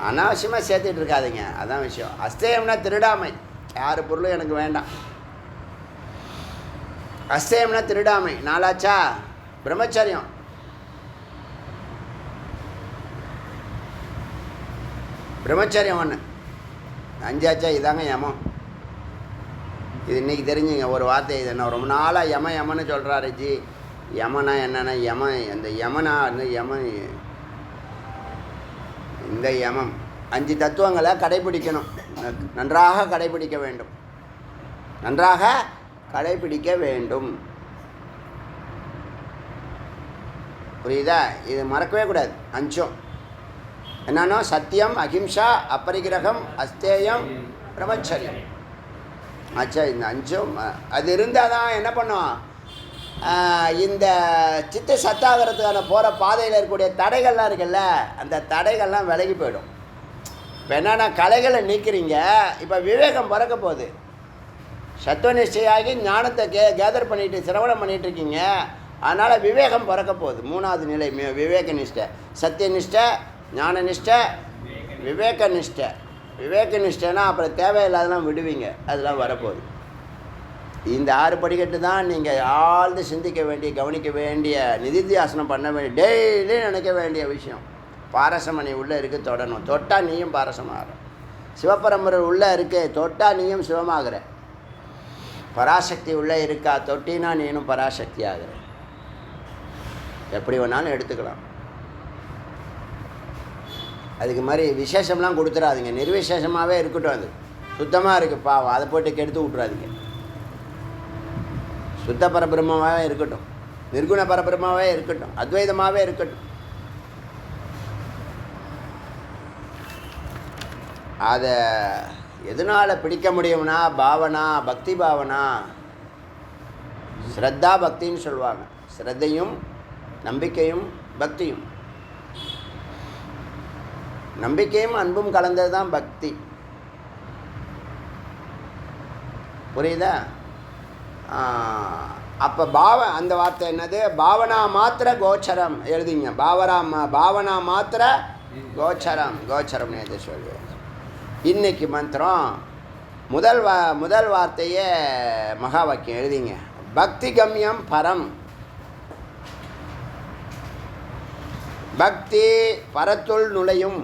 அனாவசியமாக சேர்த்துட்டு இருக்காதிங்க, அதான் விஷயம். அஸ்தேயம்னா திருடாமை. யார் பொருளும் எனக்கு வேண்டாம். அஸ்தேயம்னா திருடாமை. 4ஆச்சா பிரம்மச்சரியம். பிரம்மச்சரியம் 1. 5ஆச்சா இதாங்க யமம். இது இன்றைக்கி தெரிஞ்சுங்க ஒரு வார்த்தை. இது என்ன ரொம்ப நாளாக யமன்னு சொல்கிறாரு ஜி. யமனா என்னென்னா அந்த யமனா அந்த இந்த யமம் 5 தத்துவங்களை கடைபிடிக்கணும். நன்றாக கடைபிடிக்க வேண்டும், நன்றாக கடைபிடிக்க வேண்டும். புரியுதா? இது மறக்கவே கூடாது. 5 என்னன்னா சத்தியம், அஹிம்சா, அபரிகிரகம், அஸ்தேயம், பிரம்மச்சரியம். ஆச்சா இந்த 5 அது இருந்தால் தான் என்ன பண்ணும், இந்த சித்த சத்தாகிறதுக்கான போகிற பாதையில் இருக்கக்கூடிய தடைகள்லாம் இருக்குல்ல, அந்த தடைகள்லாம் விலகி போயிடும். இப்போ என்னென்னா கலைகளை நீக்கிறீங்க. இப்போ விவேகம் பிறக்க போகுது. சத்துவநிஷ்டையாகி ஞானத்தை கேதர் பண்ணிட்டு சிரவணம் பண்ணிகிட்ருக்கீங்க. அதனால் விவேகம் பிறக்க போகுது. 3வது நிலை விவேக நிஷ்டை. சத்தியநிஷ்டை, ஞான நிஷ்டை, விவேக நிஷ்டை. விவேக நிஷ்டைனா அப்புறம் தேவையில்லாதெல்லாம் விடுவீங்க, அதெல்லாம் வரப்போகுது. இந்த 6 படிக்கட்டு தான் நீங்கள் ஆழ்ந்து சிந்திக்க வேண்டிய, கவனிக்க வேண்டிய, நிதித்தியாசனம் பண்ண வேண்டிய, டெய்லி நினைக்க வேண்டிய விஷயம். பாரசமணி உள்ளே இருக்குது, தொடணும். தொட்டால் நீயும் பாரசமாகிற. சிவபரம்பரை உள்ளே இருக்கு, தொட்டால் நீயும் சிவமாகிற. பராசக்தி உள்ளே இருக்கா, தொட்டினா நீனும் பராசக்தி ஆகிற. எப்படி வேணாலும் எடுத்துக்கலாம். அதுக்கு மாதிரி விசேஷம்லாம் கொடுத்துடாதீங்க. நிர்விசேஷமாகவே இருக்கட்டும். அது சுத்தமாக இருக்குது பாவம், அதை போட்டு கெடுத்து விட்றாதீங்க. சுத்த பரபிரம்மாவே இருக்கட்டும், நிர்குண பரபிரம்மாவே இருக்கட்டும், அத்வைதமாகவே இருக்கட்டும். அதை எதனால் பிடிக்க முடியும்னா பாவனா, பக்தி பாவனா, ஸ்ரத்தா பக்தின்னு சொல்லுவாங்க. ஸ்ரத்தையும் நம்பிக்கையும் பக்தியும். நம்பிக்கையும் அன்பும் கலந்தது தான் பக்தி. புரியுதா? அப்போ அந்த வார்த்தை என்னது? பாவனா மாத்திர கோச்சரம் எழுதிங்க. பாவனா மாத்திர கோச்சரம் எது சொல்லு. இன்னைக்கு மந்திரம் முதல் வார்த்தையே மகா வாக்கியம் எழுதிங்க. பக்தி கம்யம் பரம். பக்தி பரத்துள் நுழையும்.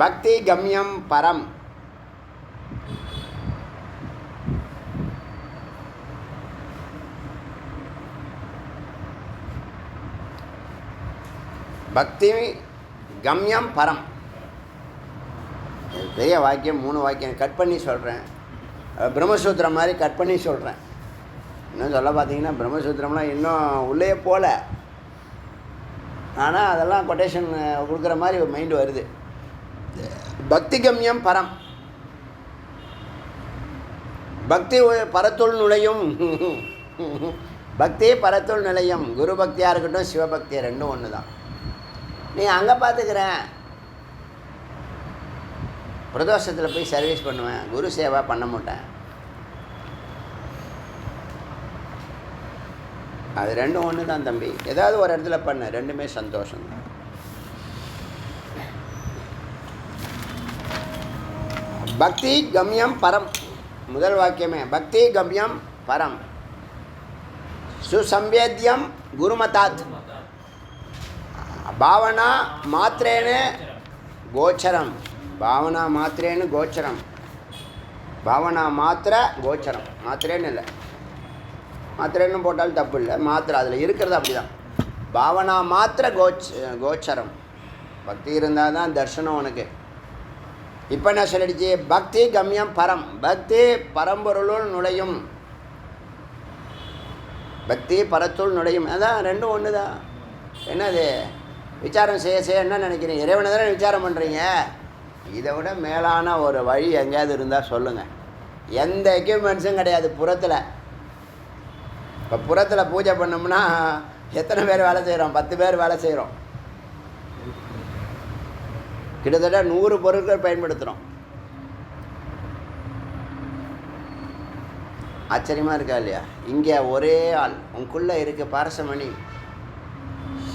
பக்தி கம்யம் பரம். பக்தி கம்யம் பரம். பெரிய வாக்கியம், 3 வாக்கியம் கட் பண்ணி சொல்கிறேன். பிரம்மசூத்திரம் மாதிரி கட் பண்ணி சொல்கிறேன். இன்னும் சொல்ல பார்த்தீங்கன்னா பிரம்மசூத்திரம்லாம் இன்னும் உள்ளே போகல. ஆனால் அதெல்லாம் கொட்டேஷன் கொடுக்குற மாதிரி ஒரு மைண்டு வருது. பக்தி கம்யம் பரம். பக்தி பரத்துள் நுழையும். பக்தி பரத்துள் நிலையம். குரு பக்தியாக இருக்கட்டும், சிவபக்தியாக, ரெண்டும் ஒன்று தான். நீ அங்கே பார்த்துக்கிறேன், பிரதோஷத்தில் போய் சர்வீஸ் பண்ணுவேன், குரு சேவா பண்ண மாட்டேன். அது ரெண்டும் ஒன்று தான் தம்பி. ஏதாவது ஒரு இடத்துல பண்ணு, ரெண்டுமே சந்தோஷம் தான். பக்தி கம்யம் பரம், முதல் வாக்கியமே பக்தி கம்யம் பரம், சுசம்பேத்யம் குருமதாத், பாவனா மாத்திரேன கோச்சரம், பாவனா மாத்திரேன்னு கோச்சரம், பாவனா மாத்திர கோச்சரம், மாத்திரேன்னு இல்லை, மாத்திரேன்னு போட்டாலும் தப்பு இல்லை, மாத்திரை அதில் இருக்கிறது அப்படி தான். பாவனா மாத்திர கோச்சரம், பக்தி இருந்தால் தான் தர்ஷனம் உனக்கு. இப்போ என்ன சொல்லிடுச்சு? பக்தி கம்யம் பரம், பக்தி பரம்பொருளுள் நுழையும், பக்தி பரத்துள் நுழையும். அதான் ரெண்டும் ஒன்று தான். என்னது விசாரம் செய்ய செய்ய என்ன நினைக்கிறீங்க? இறைவனை தானே விசாரம் பண்ணுறீங்க. இதை விட மேலான ஒரு வழி எங்கேயாவது இருந்தால் சொல்லுங்கள். எந்த எக்யூப்மெண்ட்ஸும் கிடையாது புறத்தில். இப்போ புறத்தில் பூஜை பண்ணோம்னா எத்தனை பேர் வேலை செய்கிறோம்? 10 பேர் வேலை செய்கிறோம். கிட்டத்தட்ட 100 பொருட்கள் பயன்படுத்துகிறோம். ஆச்சரியமாக இருக்கா இல்லையா? இங்கே ஒரே ஆள் உங்களுக்குள்ளே இருக்குது பாரசமணி,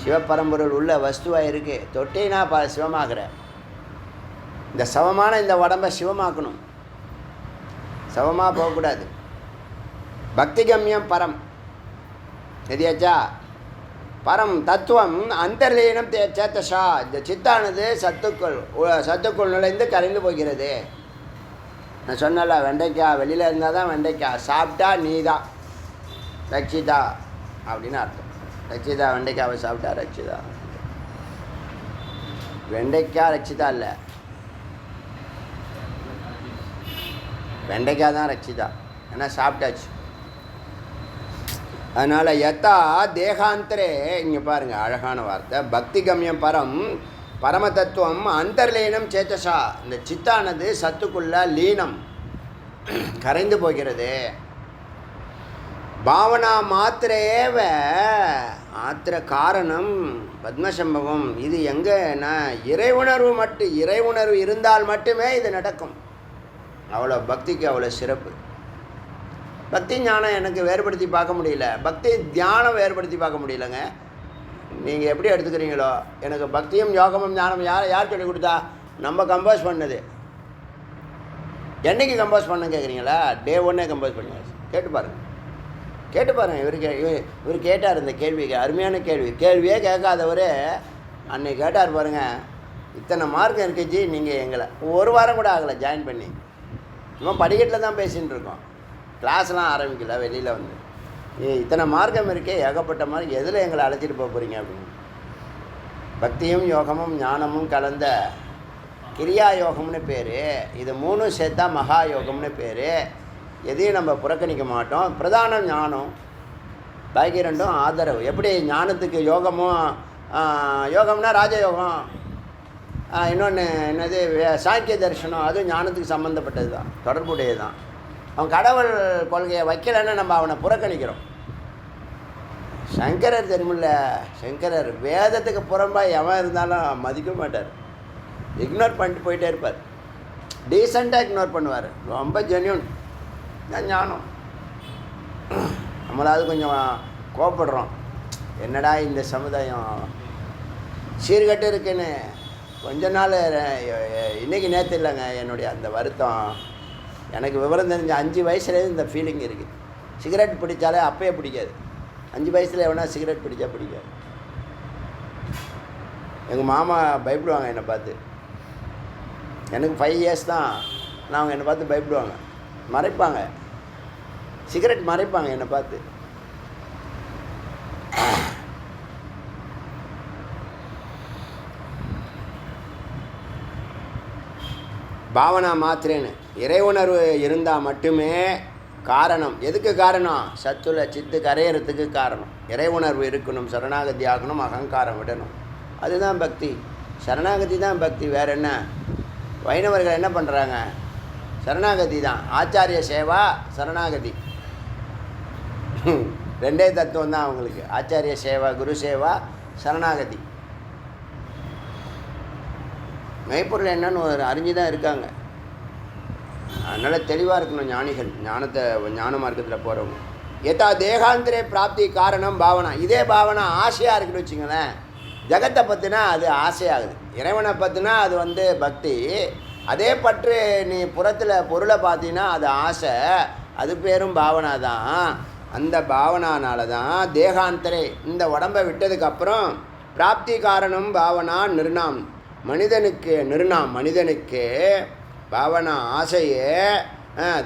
சிவபரம்பொருள் உள்ள வஸ்துவாக இருக்குது. தொட்டினா சிவமாகிற இந்த சவமான இந்த உடம்பை சிவமாக்கணும், சவமாக போகக்கூடாது. பக்தி கம்யம் பரம் எதியாச்சா? பரம் தத்துவம் அந்தர்லீனம் சேத்தஷா, இந்த சித்தானது சத்துக்குள் நுழைந்து கரைந்து போகிறது. நான் சொன்னல, வெண்டைக்காய் வெளியில் இருந்தால் தான் வெண்டைக்காய், சாப்பிட்டா நீ தான் ரட்சிதா அப்படின்னு அர்த்தம். ரட்சிதா வெண்டைக்காவை சாப்பிட்டா ரட்சிதா, வெண்டைக்காய் ரட்சிதா இல்லை, வெண்டைக்காய் தான் ரட்சிதா, ஏன்னா சாப்பிட்டாச்சு. அதனால் யதா தேகாந்தரே, இங்கே பாருங்கள் அழகான வார்த்தை, பக்தி கம்யம் பரம் பரம தத்துவம் அந்தர்லீனம் சேத்தசா, இந்த சித்தானது சத்துக்குள்ள லீனம் கரைந்து போகிறது. பாவனா மாத்திரேவ ஆத்திர காரணம் பத்மசம்பவம், இது எங்கன்னா இறைவுணர்வு மட்டும், இறைவுணர்வு இருந்தால் மட்டுமே இது நடக்கும். அவ்வளோ பக்திக்கு அவ்வளோ சிறப்பு. பக்தி ஞானம் எனக்கு வேறுபடுத்தி பார்க்க முடியல, பக்தி தியானம் வேறுபடுத்தி பார்க்க முடியலங்க. நீங்கள் எப்படி எடுத்துக்கிறீங்களோ, எனக்கு பக்தியும் யோகமும் ஞானம் யார் சொல்லி கொடுத்தா? நம்ம கம்போஸ் பண்ணது. என்றைக்கு கம்போஸ் பண்ண கேட்குறீங்களா? டே 1 கம்போஸ் பண்ணுங்க. கேட்டு பாருங்கள். இவர் கேட்டார் இந்த கேள்விக்கு, அருமையான கேள்வியே கேட்காதவர் அன்னைக்கு கேட்டார் பாருங்கள். இத்தனை மார்க் இருக்குச்சு, நீங்கள் எங்களை 1 வாரம் கூட ஆகலை ஜாயின் பண்ணி, இவன் படிக்கட்டில் தான் பேசின்னு இருக்கோம், கிளாஸ்லாம் ஆரம்பிக்கல. வெளியில் வந்து இத்தனை மார்க்கம் இருக்கே, ஏகப்பட்ட மார்க், எதில் எங்களை அழைச்சிட்டு போக போகிறீங்க அப்படின்னு. பக்தியும் யோகமும் ஞானமும் கலந்த கிரியா யோகம்னு பேர். இது 3 சேர்த்தா மகா யோகம்னு பேர். எதையும் நம்ம புறக்கணிக்க மாட்டோம். பிரதான ஞானம், பாக்கி 2ம் ஆதரவு. எப்படி ஞானத்துக்கு யோகமும், யோகம்னா ராஜயோகம், இன்னொன்று என்னது சாங்கிய தரிசனம், அதுவும் ஞானத்துக்கு சம்மந்தப்பட்டது தான், தொடர்புடையது தான். அவன் கடவுள் கொள்கையை வைக்கலைன்னு நம்ம அவனை புறக்கணிக்கிறோம். சங்கரர் தெரியுமில்ல, சங்கரர் வேதத்துக்கு புறம்பாக எவன் இருந்தாலும் மதிக்க மாட்டார், இக்னோர் பண்ணிட்டு போயிட்டே இருப்பார். டீசெண்டாக இக்னோர் பண்ணுவார். ரொம்ப ஜென்யூன் தான் ஞானம். நம்மளாவது கொஞ்சம் கோபப்படுறோம், என்னடா இந்த சமுதாயம் சீர்கட்டு இருக்குன்னு. கொஞ்ச நாள் இன்றைக்கி நேற்று இல்லைங்க, என்னுடைய அந்த வருத்தம் எனக்கு விவரம் தெரிஞ்ச 5 வயசுலேருந்து இந்த ஃபீலிங் இருக்குது. சிகரெட் பிடிச்சாலே அப்பயே பிடிக்காது, 5 வயசில் எவனா சிகரெட் பிடிச்சா பிடிக்காது. எங்கள் மாமா பயப்படுவாங்க என்னை பார்த்து. எனக்கு 5 இயர்ஸ் தான், நான் அவங்க என்னை பார்த்து பயப்படுவாங்க, மறைப்பாங்க, சிகரெட் மறைப்பாங்க என்னை பார்த்து. பாவனா மாத்திரேன்னு இறைவுணர்வு இருந்தால் மட்டுமே காரணம். எதுக்கு காரணம்? சத்துல சித்து கரையிறதுக்கு காரணம். இறைவுணர்வு இருக்கணும், சரணாகதி ஆகணும், அகங்காரம் விடணும். அதுதான் பக்தி, சரணாகதி தான் பக்தி. வேறு என்ன? வைணவர்கள் என்ன பண்ணுறாங்க? சரணாகதி தான். ஆச்சாரிய சேவா, சரணாகதி, 2 தத்துவம் தான் அவங்களுக்கு. ஆச்சாரிய சேவா, குரு சேவா, சரணாகதி. மெய்ப்பொருள் என்னன்னு ஒரு அறிஞ்சு தான் இருக்காங்க. அதனால் தெளிவாக இருக்கணும் ஞானிகள், ஞான மார்க்கத்தில் போகிறவங்க. எதா தேகாந்திரே பிராப்தி காரணம் பாவனா. இதே பாவனா ஆசையாக இருக்குன்னு வச்சுங்களேன். ஜகத்தை பற்றினா அது ஆசையாகுது, இறைவனை பற்றினா அது பக்தி. அதே பற்று நீ புறத்தில் பொருளை பார்த்தீங்கன்னா அது ஆசை, அது பேரும் பாவனா தான். அந்த பாவனானால தான் தேகாந்தரே இந்த உடம்பை விட்டதுக்கப்புறம் பிராப்தி காரணம் பாவனா நிர்ணாம் மனிதனுக்கு பாவனா ஆசையே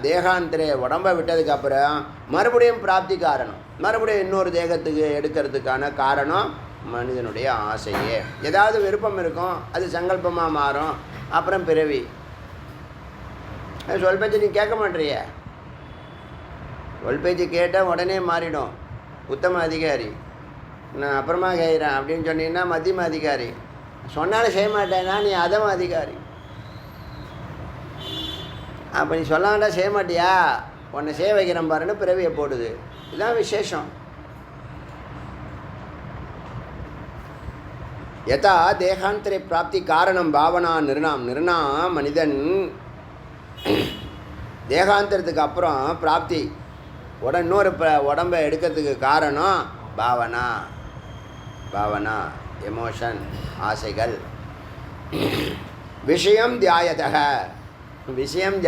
தேகாந்தரே உடம்பை விட்டதுக்கப்புறம் மறுபடியும் பிராப்தி காரணம், மறுபடியும் இன்னொரு தேகத்துக்கு எடுக்கிறதுக்கான காரணம் மனிதனுடைய ஆசையே. ஏதாவது விருப்பம் இருக்கும், அது சங்கல்பமாக மாறும், அப்புறம் பிறவி. சொல் பேச்சு நீ கேட்க மாட்டேறிய, சொல் பேச்சு கேட்டால் உடனே மாறிடும். உத்தம அதிகாரி, நான் அப்புறமா கேட்குறேன் அப்படின்னு சொன்னீங்கன்னா மத்தியம அதிகாரி, சொன்னாலும் செய்ய மாட்டேன்னா நீ அதம அதிகாரி. அப்போ நீ சொல்ல வேண்டாம் செய்ய மாட்டியா, உன்னை செய்ய வைக்கிறேன் பாருன்னு பிறவியை போடுது. இதுதான் விசேஷம். யதா தேகாந்தரே பிராப்தி காரணம் பாவனா நிர்ணாம் மனிதன் தேகாந்தரத்துக்கு அப்புறம் பிராப்தி இன்னொரு உடம்பை எடுக்கிறதுக்கு காரணம் பாவனா எமோஷன், ஆசைகள். விஷயம் தியாயதக, விஷயம்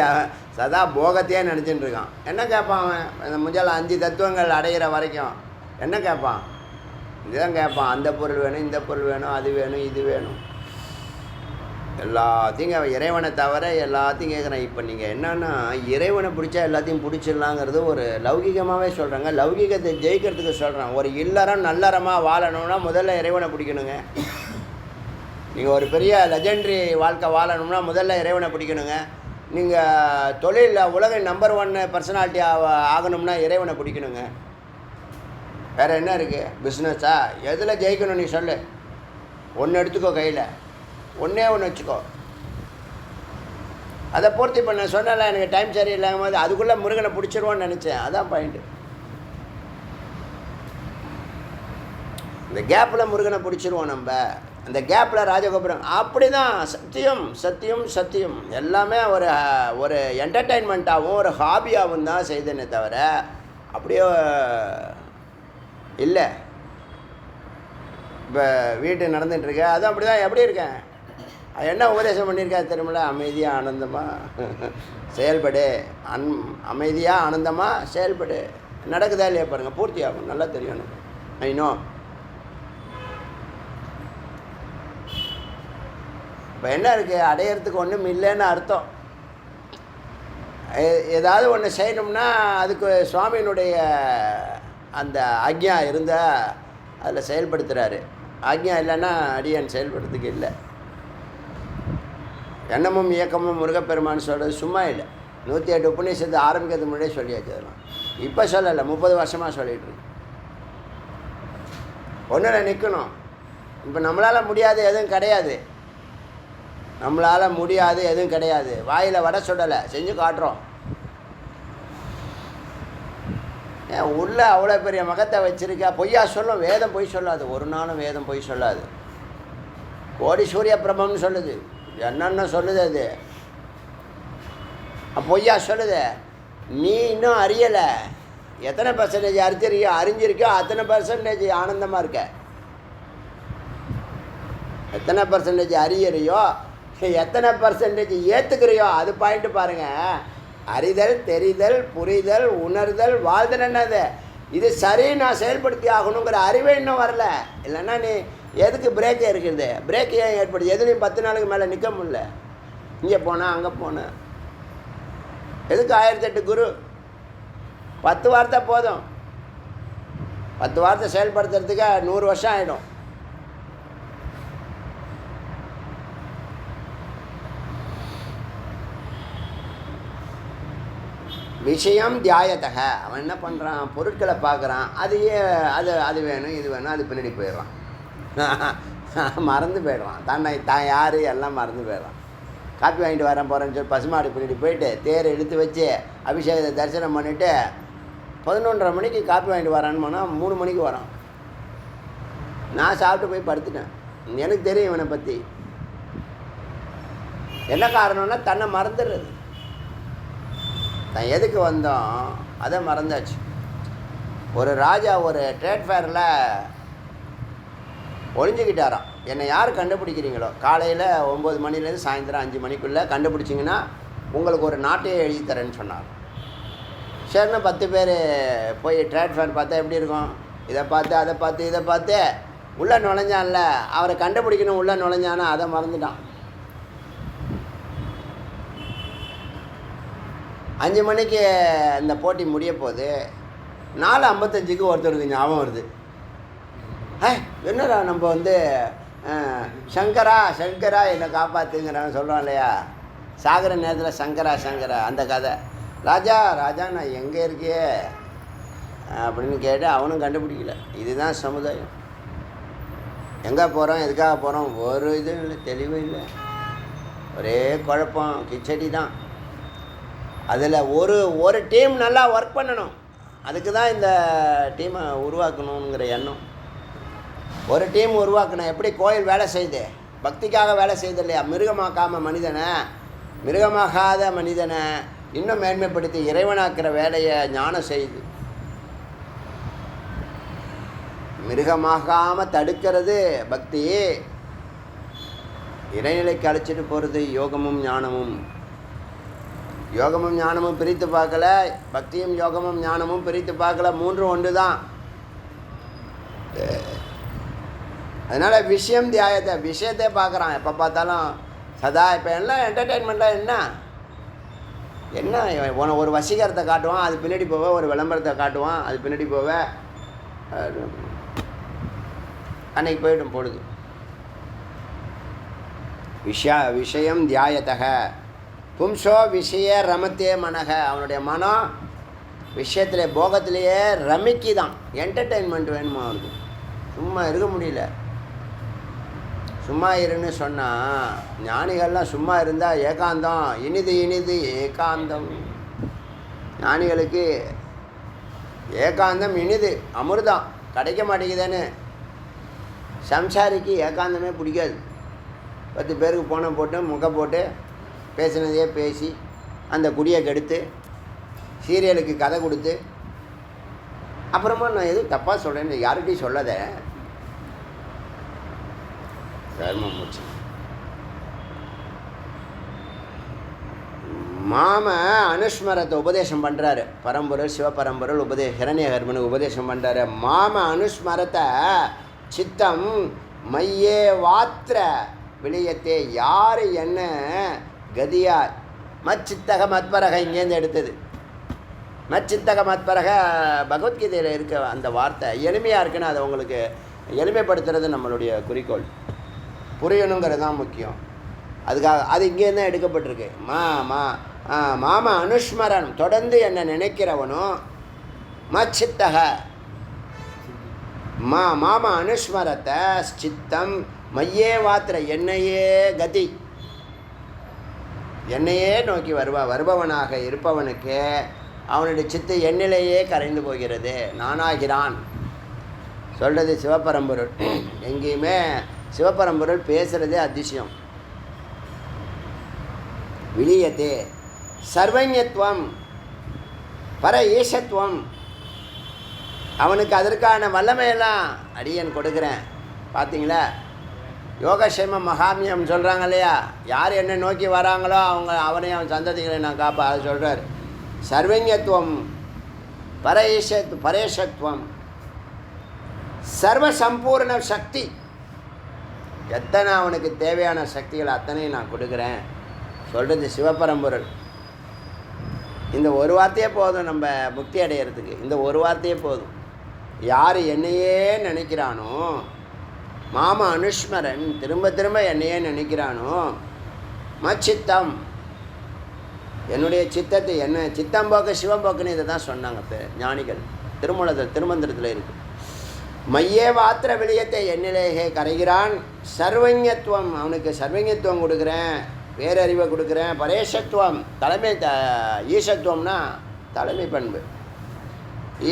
சதா போகத்தையே நினச்சிட்டு இருக்கான். என்ன கேட்பான் அவன்? இந்த முதல்ல 5 தத்துவங்கள் அடைகிற வரைக்கும் என்ன கேட்பான்? இதுதான் கேட்பான். அந்த பொருள் வேணும், இந்த பொருள் வேணும், அது வேணும், இது வேணும், எல்லாத்தையும் இறைவனை தவிர எல்லாத்தையும் கேட்குறேன். இப்போ நீங்கள் என்னன்னா இறைவனை பிடிச்சா எல்லாத்தையும் பிடிச்சிடலாங்கிறது ஒரு லௌகிகமாகவே சொல்கிறாங்க. லௌகிகத்தை ஜெயிக்கிறதுக்கு சொல்கிறேன். ஒரு இல்லறம் நல்லறமாக வாழணும்னா முதல்ல இறைவனை பிடிக்கணுங்க. நீங்கள் ஒரு பெரிய லெஜெண்டரி வாழ்க்கை வாழணும்னா முதல்ல இறைவனை பிடிக்கணுங்க. நீங்கள் தொழிலில் உலக நம்பர் 1 பர்சனாலிட்டியாக ஆகணும்னா இறைவனை பிடிக்கணுங்க. வேறு என்ன இருக்குது? பிஸ்னஸா? எதில் ஜெயிக்கணும் நீ சொல்லு. ஒன்று எடுத்துக்கோ, கையில் ஒன்றே ஒன்று வச்சுக்கோ. அதை பூர்த்தி பண்ண சொன்னால எனக்கு டைம் சரியில்லாமல் போது அதுக்குள்ளே முருகனை பிடிச்சிருவோன்னு நினச்சேன். அதான் பாயிண்ட்டு. இந்த கேப்பில் முருகனை பிடிச்சிருவோம் நம்ம. அந்த கேப்பில் ராஜகோபுரம் அப்படி தான். சத்தியம் எல்லாமே ஒரு என்டர்டெயின்மெண்ட்டாகவும் ஒரு ஹாபியாகவும் தான் செய்தேனே தவிர அப்படியே இல்லை. இப்போ வீட்டு நடந்துகிட்ருக்க அதுவும் அப்படி தான். எப்படி இருக்கேன்? என்ன உபதேசம் பண்ணியிருக்காரு தெரியுமில்ல? அமைதியாக ஆனந்தமாக செயல்படு, அமைதியாக ஆனந்தமாக செயல்படு. நடக்குதா இல்லையா பாருங்கள், பூர்த்தி ஆகும். நல்லா தெரியும் எனக்கு. ஐநோ இப்போ என்ன இருக்குது? அடையிறதுக்கு ஒன்றும் இல்லைன்னு அர்த்தம். ஏதாவது ஒன்று செய்யணும்னா அதுக்கு சுவாமியினுடைய அந்த ஆக்ஞா இருந்தால் அதில் செயல்படுத்துகிறாரு. ஆக்ஞா இல்லைன்னா அடியன் செயல்படுறதுக்கு இல்லை. எண்ணமும் இயக்கமும் முருகப்பெருமான் சொல்கிறது சும்மா இல்லை. 108 உபநிஷத்து ஆரம்பிக்கிறதுக்கு முன்னாடியே சொல்லியாச்சு. அதெல்லாம் இப்போ சொல்லலை, 30 வருஷமாக சொல்லிகிட்ருக்கு. ஒன்றில் நிற்கணும். இப்போ நம்மளால் முடியாது எதுவும் கிடையாது. வாயில் வடை சொல்லலை, செஞ்சு காட்டுறோம். ஏன் உள்ள அவ்வளோ பெரிய மகத்தை வச்சுருக்கா? பொய்யா சொல்லும். வேதம் பொய் சொல்லாது, ஒரு நாளும் வேதம் பொய் சொல்லாது. கோடி சூரிய பிரபம்னு சொல்லுது, என்னென்ன சொல்லுது அது. பொய்யா சொல்லுது. நீ இன்னும் அறியலை. எத்தனை பர்சன்டேஜ் அறிஞ்சிருக்கோ அத்தனை பர்சன்டேஜ் ஆனந்தமாக இருக்க. எத்தனை பர்சன்டேஜ் அறியறியோ, எத்தனை பர்சன்டேஜ் ஏற்றுக்கிறியோ, அது பாயிண்ட்டு பாருங்கள். அறிதல், தெரிதல், புரிதல், உணர்தல், வாழ்தல் என்னது? இது சரி, நான் செயல்படுத்தி ஆகணுங்கிற அறிவே இன்னும் வரல. இல்லைன்னா நீ எதுக்கு பிரேக்கே இருக்குது? பிரேக் ஏன் ஏற்படுது? எதுலேயும் 10 நாளுக்கு மேலே நிற்க முடியல. இங்கே போனால் அங்கே போனேன். எதுக்கு 1008 குரு? 10 வார்த்தை போதும். 10 வார்த்தை செயல்படுத்துறதுக்கு 100 வருஷம் ஆகிடும். விஷயம் தியாயத்தக. அவன் என்ன பண்ணுறான்? பொருட்களை பார்க்குறான். அது வேணும், இது வேணும், அது பின்னாடி போயிடுறான். மறந்து போயிடுறான். தான் யார் எல்லாம் மறந்து போயிடுறான். காப்பி வாங்கிட்டு போகிறேன்னு சொல்லி பசுமாடு பின்னாடி போயிட்டு தேரை இழுத்து வச்சு அபிஷேகத்தை தரிசனம் பண்ணிவிட்டு 11:30 மணிக்கு காப்பி வாங்கிட்டு வரான்னு போனால் 3 மணிக்கு வரான். நான் சாப்பிட்டு போய் படுத்துட்டேன். எனக்கு தெரியும் இவனை பற்றி. என்ன காரணம்னா தன்னை மறந்துடுறது. தான் எதுக்கு வந்தோம் அதை மறந்தாச்சு. ஒரு ராஜா ஒரு ட்ரேட் ஃபேரில் ஒளிஞ்சிக்கிட்டாராம். என்னை யார் கண்டுபிடிக்கிறீங்களோ காலையில் 9 மணிலேருந்து சாயந்தரம் 5 மணிக்குள்ளே கண்டுபிடிச்சிங்கன்னா உங்களுக்கு ஒரு நாட்டையே எழுதி தரேன்னு சொன்னார். சரின்னு 10 பேர் போய் ட்ரேட் ஃபேர் பார்த்தா எப்படி இருக்கும், இதை பார்த்து அதை பார்த்து இதை பார்த்து உள்ளே நுழைஞ்சான்ல, அவரை கண்டுபிடிக்கணும் உள்ளே நுழைஞ்சானா அதை மறந்துட்டான். 5 மணிக்கு இந்த போட்டி முடிய போகுது. 4:55க்கு ஒருத்தருக்கு ஞாபகம் வருது, என்னடா நம்ம வந்து சங்கரா சங்கரா என்னை காப்பாற்றுங்கிறான்னு சொல்கிறோம் இல்லையா, சாகர நேரத்தில் சங்கரா சங்கரா அந்த கதை. ராஜா ராஜா நான் எங்கே இருக்கே அப்படின்னு கேட்டு அவனும் கண்டுபிடிக்கல. இதுதான் சமுதாயம். எங்கே போகிறோம், எதுக்காக போகிறோம், ஒரு இதுவும் இல்லை, தெளிவும் இல்லை, ஒரே குழப்பம், கிச்சடி தான். அதில் ஒரு டீம் நல்லா ஒர்க் பண்ணணும், அதுக்கு தான் இந்த டீமை உருவாக்கணுங்கிற எண்ணம். ஒரு டீம் உருவாக்கணும். எப்படி கோயில் வேலை செய்யுது, பக்திக்காக வேலை செய்யுது இல்லையா. மிருகமாகாத மனிதனை இன்னும் மேன்மைப்படுத்தி இறைவனாக்கிற வேலையை ஞானம் செய்யுது. மிருகமாகாமல் தடுக்கிறது பக்தி, இறைநிலைக்கு அழைச்சிட்டு போகிறது யோகமும் ஞானமும். யோகமும் ஞானமும் பிரித்து பார்க்கல, பக்தியும் யோகமும் ஞானமும் பிரித்து பார்க்கல, மூன்றும் ஒன்று தான். அதனால் விஷயத்தை பார்க்குறான் எப்போ பார்த்தாலும் சதா. இப்போ எல்லாம் என்டர்டெயின்மெண்ட்டாக என்ன ஒரு வசீகரத்தை காட்டுவான், அது பின்னாடி போவ, ஒரு விளம்பரத்தை காட்டுவான், அது பின்னாடி போவ, அன்னைக்கு போய்டும் பொழுது. விஷயம் தியாயத்தக பும்சோ விஷய ரமத்தே மனக. அவனுடைய மனம் விஷயத்தில் போகத்திலேயே ரமிக்கி தான். என்டர்டெயின்மெண்ட் வேணுமா அவனுக்கு, சும்மா இருக்க முடியல. சும்மா இருன்னு சொன்னால் ஞானிகள்லாம் சும்மா இருந்தால் ஏகாந்தம் இனிது ஏகாந்தம். ஞானிகளுக்கு ஏகாந்தம் இனிது அமிர்தம் கிடைக்க மாட்டேங்குதுன்னு. சம்சாரிக்கு ஏகாந்தமே பிடிக்காது. 10 பேருக்கு போன போட்டு முக போட்டு பேசினதையே பேசி அந்த குடியை கெடுத்து சீரியலுக்கு கதை கொடுத்து அப்புறமா நான் எதுவும் தப்பாக சொல்கிறேன்னு யார்கிட்டையும் சொல்லாத. தர்மம் மூச்சு. மாம அனுஸ்மரத்தை உபதேசம் பண்ணுறாரு. பரம்பொருள் சிவபரம்பொருள் ஹிரண்யகர்மனுக்கு உபதேசம் பண்ணுறாரு. மாம அனுஸ்மரத்தை சித்தம் மையே வாத்திர விளையத்தே. யார் என்ன கதியார் மச்சித்தக மத்பரக இங்கேருந்து எடுத்தது. மச்சித்தக மத்பரக பகவத்கீதையில் இருக்க அந்த வார்த்தை எளிமையாக இருக்குன்னு அதை உங்களுக்கு எளிமைப்படுத்துறது நம்மளுடைய குறிக்கோள். புரியணுங்கிறது தான் முக்கியம். அதுக்காக அது இங்கேருந்து தான் எடுக்கப்பட்டிருக்கு. மாம அனுஸ்மரன் தொடர்ந்து என்னை நினைக்கிறவனும் மச்சித்தக மாம அனுஸ்மரத்தை சித்தம் மையே வாத்திர என்னையே கதி, என்னையே நோக்கி வருபவனாக இருப்பவனுக்கு அவனுடைய சித்து எண்ணிலேயே கரைந்து போகிறது, நானாகிறான். சொல்கிறது சிவபரம்பொருள். எங்கேயுமே சிவபரம்பொருள் பேசுகிறதே அதிசயம். விளியத்தே சர்வஞத்துவம் பர ஈசத்துவம். அவனுக்கு அதற்கான வல்லமையெல்லாம் அடியன் கொடுக்குறேன். பார்த்தீங்களா, யோகக்ஷேம மகாமியம் சொல்கிறாங்க இல்லையா, யார் என்னை நோக்கி வராங்களோ அவனையும் அவன் சந்ததிகளை நான் காப்பா. அது சொல்கிறார். சர்வஞத்துவம் பரேஷத்துவம் சர்வசம்பூர்ண சக்தி. எத்தனை அவனுக்கு தேவையான சக்திகள் அத்தனையும் நான் கொடுக்குறேன் சொல்கிறது சிவபரம்பொருள். இந்த ஒரு வார்த்தையே போதும் நம்ம முக்தி அடையிறதுக்கு. இந்த ஒரு வார்த்தையே போதும். யார் என்னையே நினைக்கிறானோ, மாம அனுஸ்மரன் திரும்ப திரும்ப என்னையே நினைக்கிறானோ, மச்சித்தம் என்னுடைய சித்தத்தை என்ன சித்தம் போக்க சிவம் போக்குன்னு இதை தான் சொன்னாங்க ஞானிகள். திருமந்திரத்தில் இருக்குது. மையே வாத்திர விளியத்தை என்னிலேயே கரைகிறான். சர்வஞத்துவம் அவனுக்கு சர்வஞத்துவம் கொடுக்குறேன், பேரறிவை கொடுக்குறேன். பரேஷத்துவம் தலைமை ஈசத்துவம்னா தலைமை பண்பு.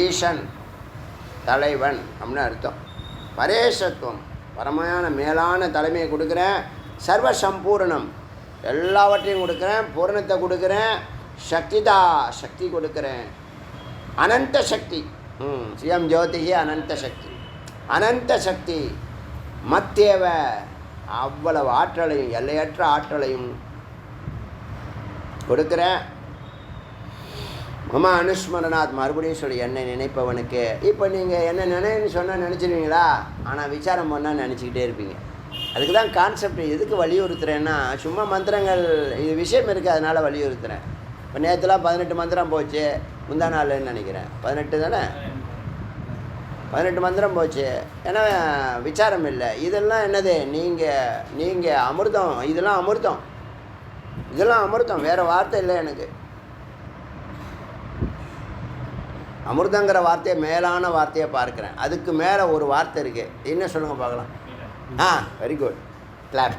ஈசன் தலைவன் அப்படின்னு அர்த்தம். பரேஷத்துவம் பரமையான மேலான தலைமையை கொடுக்குறேன். சர்வ சம்பூர்ணம் எல்லாவற்றையும் கொடுக்குறேன். பூர்ணத்தை கொடுக்குறேன். சக்தி கொடுக்குறேன். அனந்த சக்தி. சிவம் ஜோதிகி அனந்த சக்தி. அனந்த சக்தி மத்தேவ அவ்வளவு ஆற்றலையும் எல்லையற்ற ஆற்றலையும் கொடுக்குறேன். மம அனுஸ்மரணாத் மறுபடியும் சொல்லி என்னை நினைப்பவனுக்கு. இப்போ நீங்கள் என்ன நினைன்னு சொன்னால் நினச்சிருவீங்களா? ஆனால் விசாரம் பண்ணால் நினச்சிக்கிட்டே இருப்பீங்க. அதுக்கு தான் கான்செப்ட். எதுக்கு வலியுறுத்துறேன்னா, சும்மா மந்திரங்கள் இது விஷயம் இருக்குது, அதனால் வலியுறுத்துறேன். இப்போ நேற்றுலாம் 18 மந்திரம் போச்சு, முந்தா நாள்னு நினைக்கிறேன் 18 தானே, 18 மந்திரம் போச்சு. ஏன்னா விசாரம் இல்லை. இதெல்லாம் என்னது, நீங்கள் அமிர்தம், இதெல்லாம் அமிர்தம், இதெல்லாம் அமிர்தம், வேறு வார்த்தை இல்லை எனக்கு. அமிர்தங்கிற வார்த்தையை மேலான வார்த்தையை பார்க்குறேன். அதுக்கு மேலே ஒரு வார்த்தை இருக்குது. என்ன சொல்லுங்கள் பார்க்கலாம். Very good, clap.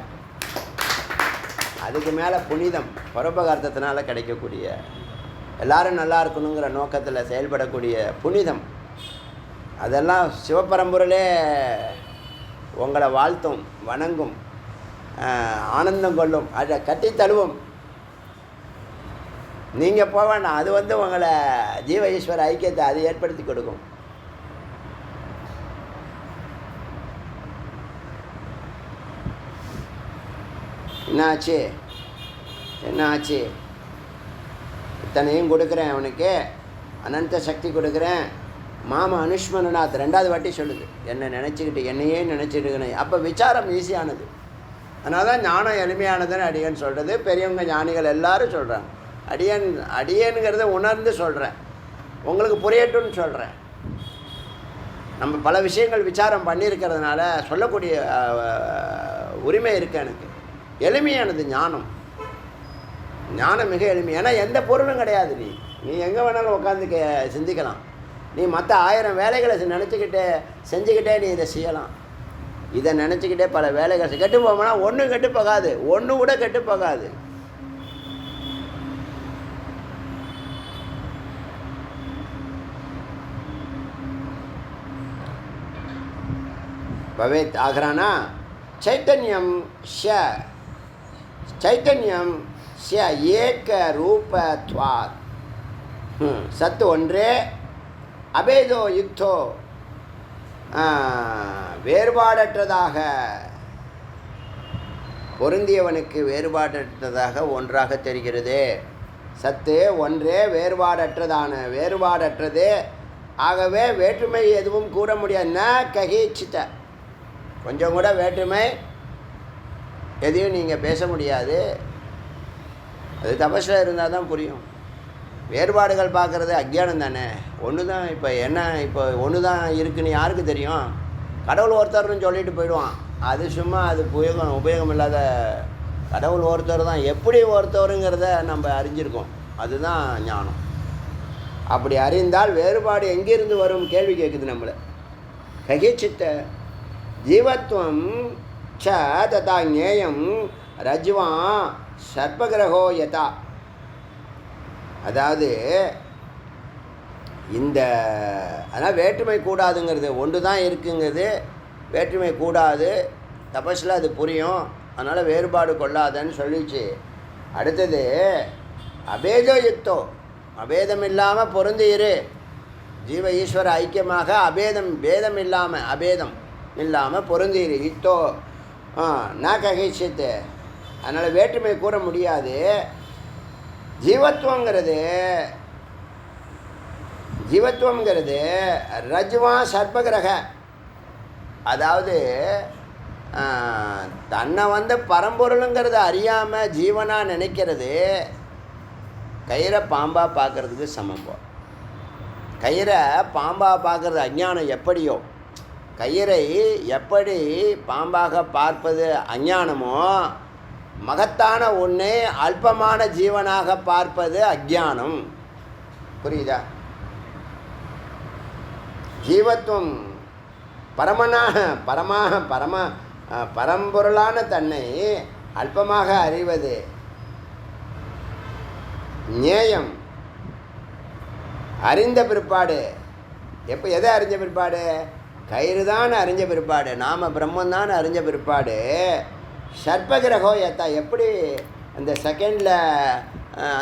அதுக்கு மேலே புனிதம், பரோபகார்த்தத்தினால கிடைக்கக்கூடிய, எல்லாரும் நல்லா இருக்கணுங்கிற நோக்கத்தில் செயல்படக்கூடிய புனிதம். அதெல்லாம் சிவபரம்பொருளே உங்களை வாழ்த்தும், வணங்கும், ஆனந்தம் கொள்ளும், அதை கட்டி தழுவும். நீங்கள் போக வேண்டாம், அது உங்களை ஜீவ ஈஸ்வர ஐக்கியத்தை அது ஏற்படுத்தி கொடுக்கும். என்னாச்சு, என்ன ஆச்சு? இத்தனையும் கொடுக்குறேன் அவனுக்கு, அனந்த சக்தி கொடுக்குறேன். மாமா அனுஷ்மரநாத் 2வது வாட்டி சொல்லுது, என்னை நினச்சிக்கிட்டு, என்னையே நினச்சிட்டுக்கணும். அப்போ விசாரம் ஈஸியானது. அதனால தான் ஞானம் எளிமையானதுன்னு அடியன் சொல்கிறது. பெரியவங்க ஞானிகள் எல்லாரும் சொல்கிறாங்க. அடியனுங்கிறத உணர்ந்து சொல்கிறேன், உங்களுக்கு புரியட்டும்னு சொல்கிறேன். நம்ம பல விஷயங்கள் விசாரம் பண்ணியிருக்கிறதுனால சொல்லக்கூடிய உரிமை இருக்குது எனக்கு. எளிமையானது ஞானம். ஞானம் மிக எளிமை. ஏன்னா எந்த பொருளும் கிடையாது. நீ எங்கே வேணாலும் உட்காந்து சிந்திக்கலாம். நீ மற்ற 1000 வேலைகளை நினச்சிக்கிட்டே செஞ்சுக்கிட்டே நீ இதை செய்யலாம். இதை நினச்சிக்கிட்டே பல வேலைகள் கெட்டு போகணும்னா ஒன்றும் கெட்டு போகாது, ஒன்று கூட கெட்டு போகாது. பவேத் ஆகிறானா சைத்தன்யம் ஏக ரூபத்வாத். சத்து ஒன்றே, அபேதோ யுக்தோ வேறுபாடற்றதாக, பொருந்தியவனுக்கு வேறுபாடற்றதாக ஒன்றாக தெரிகிறது. சத்து ஒன்றே, வேறுபாடற்றது. ஆகவே வேற்றுமை எதுவும் கூற முடியாது. ந ககிச்சித்த, கொஞ்சம் கூட வேற்றுமை எதையும் நீங்கள் பேச முடியாது. அது தபஸில் இருந்தால் தான் புரியும். வேறுபாடுகள் பார்க்குறது அக்ஞானம் தானே. ஒன்று தான். இப்போ ஒன்று தான் இருக்குன்னு யாருக்கு தெரியும்? கடவுள் ஒருத்தர்னு சொல்லிட்டு போயிடுவான். அது சும்மா, அது உபயோகம் இல்லாத. கடவுள் ஒருத்தர் தான். எப்படி ஒருத்தருங்கிறத நம்ம அறிஞ்சிருக்கோம். அதுதான் ஞானம். அப்படி அறிந்தால் வேறுபாடு எங்கிருந்து வரும் கேள்வி கேட்குது நம்மளை. ககிச்சித்த ஜீவத்வம் ச ததா ஞேயம் ரஜ்வான் சர்பகிரகோ யதா. அதாவது அதான் வேற்றுமை கூடாதுங்கிறது. ஒன்று தான் இருக்குங்கிறது, வேற்றுமை கூடாது. தபஸில் அது புரியும். அதனால் வேறுபாடு கொள்ளாதன்னு சொல்லிச்சு. அடுத்தது அபேதோ யுக்தோ, அபேதம் இல்லாமல் பொருந்தி இரு. ஜீவ ஈஸ்வர ஐக்கியமாக பேதம் இல்லாமல், அபேதம் இல்லாமல் பொருந்தி இரு. யுக்தோ ந ககிச்சித்து, அதனால் வேற்றுமை கூற முடியாது. ஜீவத்துவங்கிறது ரஜ்வா சர்பகிரக, அதாவது தன்னை பரம்பொருளுங்கிறத அறியாமல் ஜீவனாக நினைக்கிறது கயிறை பாம்பாக பார்க்குறதுக்கு சமம். கயிறை பாம்பாக பார்க்குறது அஞ்ஞானம் எப்படியோ, கயிறை எப்படி பாம்பாக பார்ப்பது அஞ்ஞானமோ, மகத்தான ஒன்றை அல்பமான ஜீவனாக பார்ப்பது அஞ்ஞானம். புரியுதா? ஜீவத்துவம் பரம்பொருளான தன்னை அல்பமாக அறிவது ஞேயம். அறிந்த பிற்பாடு, எதை அறிஞ்ச பிற்பாடு? கயிறு தான் அறிஞ்ச பிற்பாடு, நாம பிரம்மந்தான் அறிஞ்ச பிற்பாடு சர்பகிரகோ யத்தா. எப்படி அந்த செகண்டில்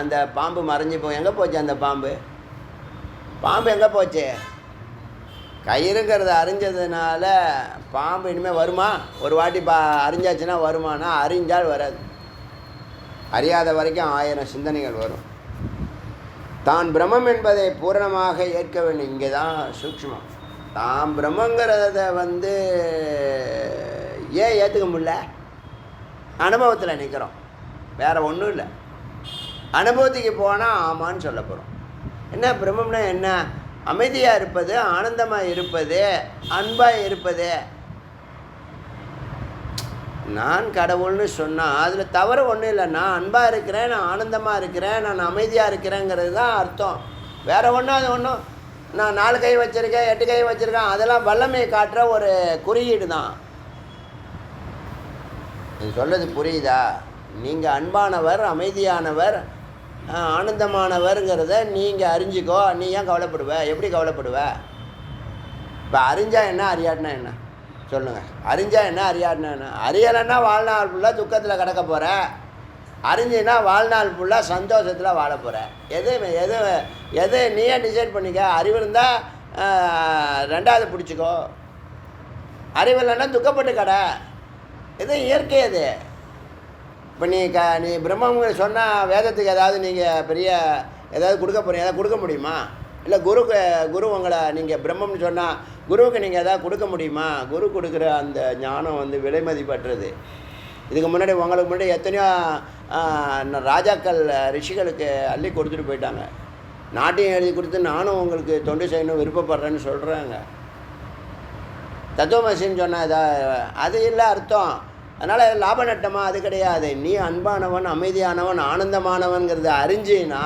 அந்த பாம்பு மறைஞ்சி எங்கே போச்சு? அந்த பாம்பு எங்கே போச்சு? கயிறுங்கிறத அறிஞ்சதுனால பாம்பு இனிமேல் வருமா? ஒரு வாட்டி அறிஞ்சாச்சுன்னா வருமானா? அறிஞ்சால் வராது. அறியாத வரைக்கும் 1000 சிந்தனைகள் வரும். தான் பிரம்மம் என்பதை பூரணமாக ஏற்க வேண்டும். இங்கே தான் சூக்ஷ்மம். தான் பிரம்மங்கிறத ஏன் ஏற்றுக்க முடியல? அனுபவத்தில் நிற்கிறோம், வேறு ஒன்றும் இல்லை. அனுபவத்துக்கு போனால் ஆமான்னு சொல்ல போகிறோம். என்ன பிரம்மம்னா என்ன? அமைதியாக இருப்பது, ஆனந்தமாக இருப்பது, அன்பாக இருப்பது. நான் கடவுள்னு சொன்னால் அதில் தவறு ஒன்றும் இல்லை. நான் அன்பாக இருக்கிறேன், நான் ஆனந்தமாக இருக்கிறேன், நான் அமைதியாக இருக்கிறேங்கிறது தான் அர்த்தம். வேறு ஒன்றும் அது ஒன்றும். நான் 4 கை வச்சுருக்கேன், 8 கை வச்சுருக்கேன், அதெல்லாம் வல்லமையை காட்டுற ஒரு குறியீடு தான். இது சொல்கிறது புரியுதா? நீங்கள் அன்பானவர், அமைதியானவர், ஆனந்தமானவருங்கிறத நீங்கள் அறிஞ்சிக்கோ. நீ ஏன் கவலைப்படுவ? எப்படி கவலைப்படுவ? இப்போ அறிஞ்சா என்ன, அறியாட்டினா என்ன சொல்லுங்கள்? அறிஞ்சா என்ன, அறியாட்டினா என்ன? அறியலைன்னா வாழ்நாள் ஃபுல்லாக துக்கத்தில் கிடக்க போகிற. அறிஞ்சின்னா வாழ்நாள் ஃபுல்லாக சந்தோஷத்தில் வாழ போகிற. எது நீயே டிசைட் பண்ணிக்க. அறிவு இருந்தால் 2வது பிடிச்சிக்கோ. அறிவு இல்லைன்னா துக்கப்பட்டு கடை. இது இயற்கை. அது இப்போ நீ பிரம்மம் சொன்னால் வேதத்துக்கு ஏதாவது நீங்கள் பெரிய ஏதாவது கொடுக்க போகிறீங்க, ஏதாவது கொடுக்க முடியுமா? இல்லை குரு உங்களை நீங்கள் பிரம்மம்னு சொன்னால் குருவுக்கு நீங்கள் எதாவது கொடுக்க முடியுமா? குரு கொடுக்குற அந்த ஞானம் விலை மதிப்பற்றது. இதுக்கு முன்னாடி உங்களுக்கு முன்னாடி எத்தனையோ ராஜாக்கள் ரிஷிகளுக்கு அள்ளி கொடுத்துட்டு போயிட்டாங்க. நாட்டையும் எழுதி கொடுத்து நானும் உங்களுக்கு தொண்டு செய்யணும் விருப்பப்படுறேன்னு சொல்கிறாங்க. தத்துவமசின்னு சொன்னால் அது இல்லை அர்த்தம். அதனால் லாப நட்டமாக அது கிடையாது. நீ அன்பானவன், அமைதியானவன், ஆனந்தமானவன்கிறத அறிஞ்சின்னா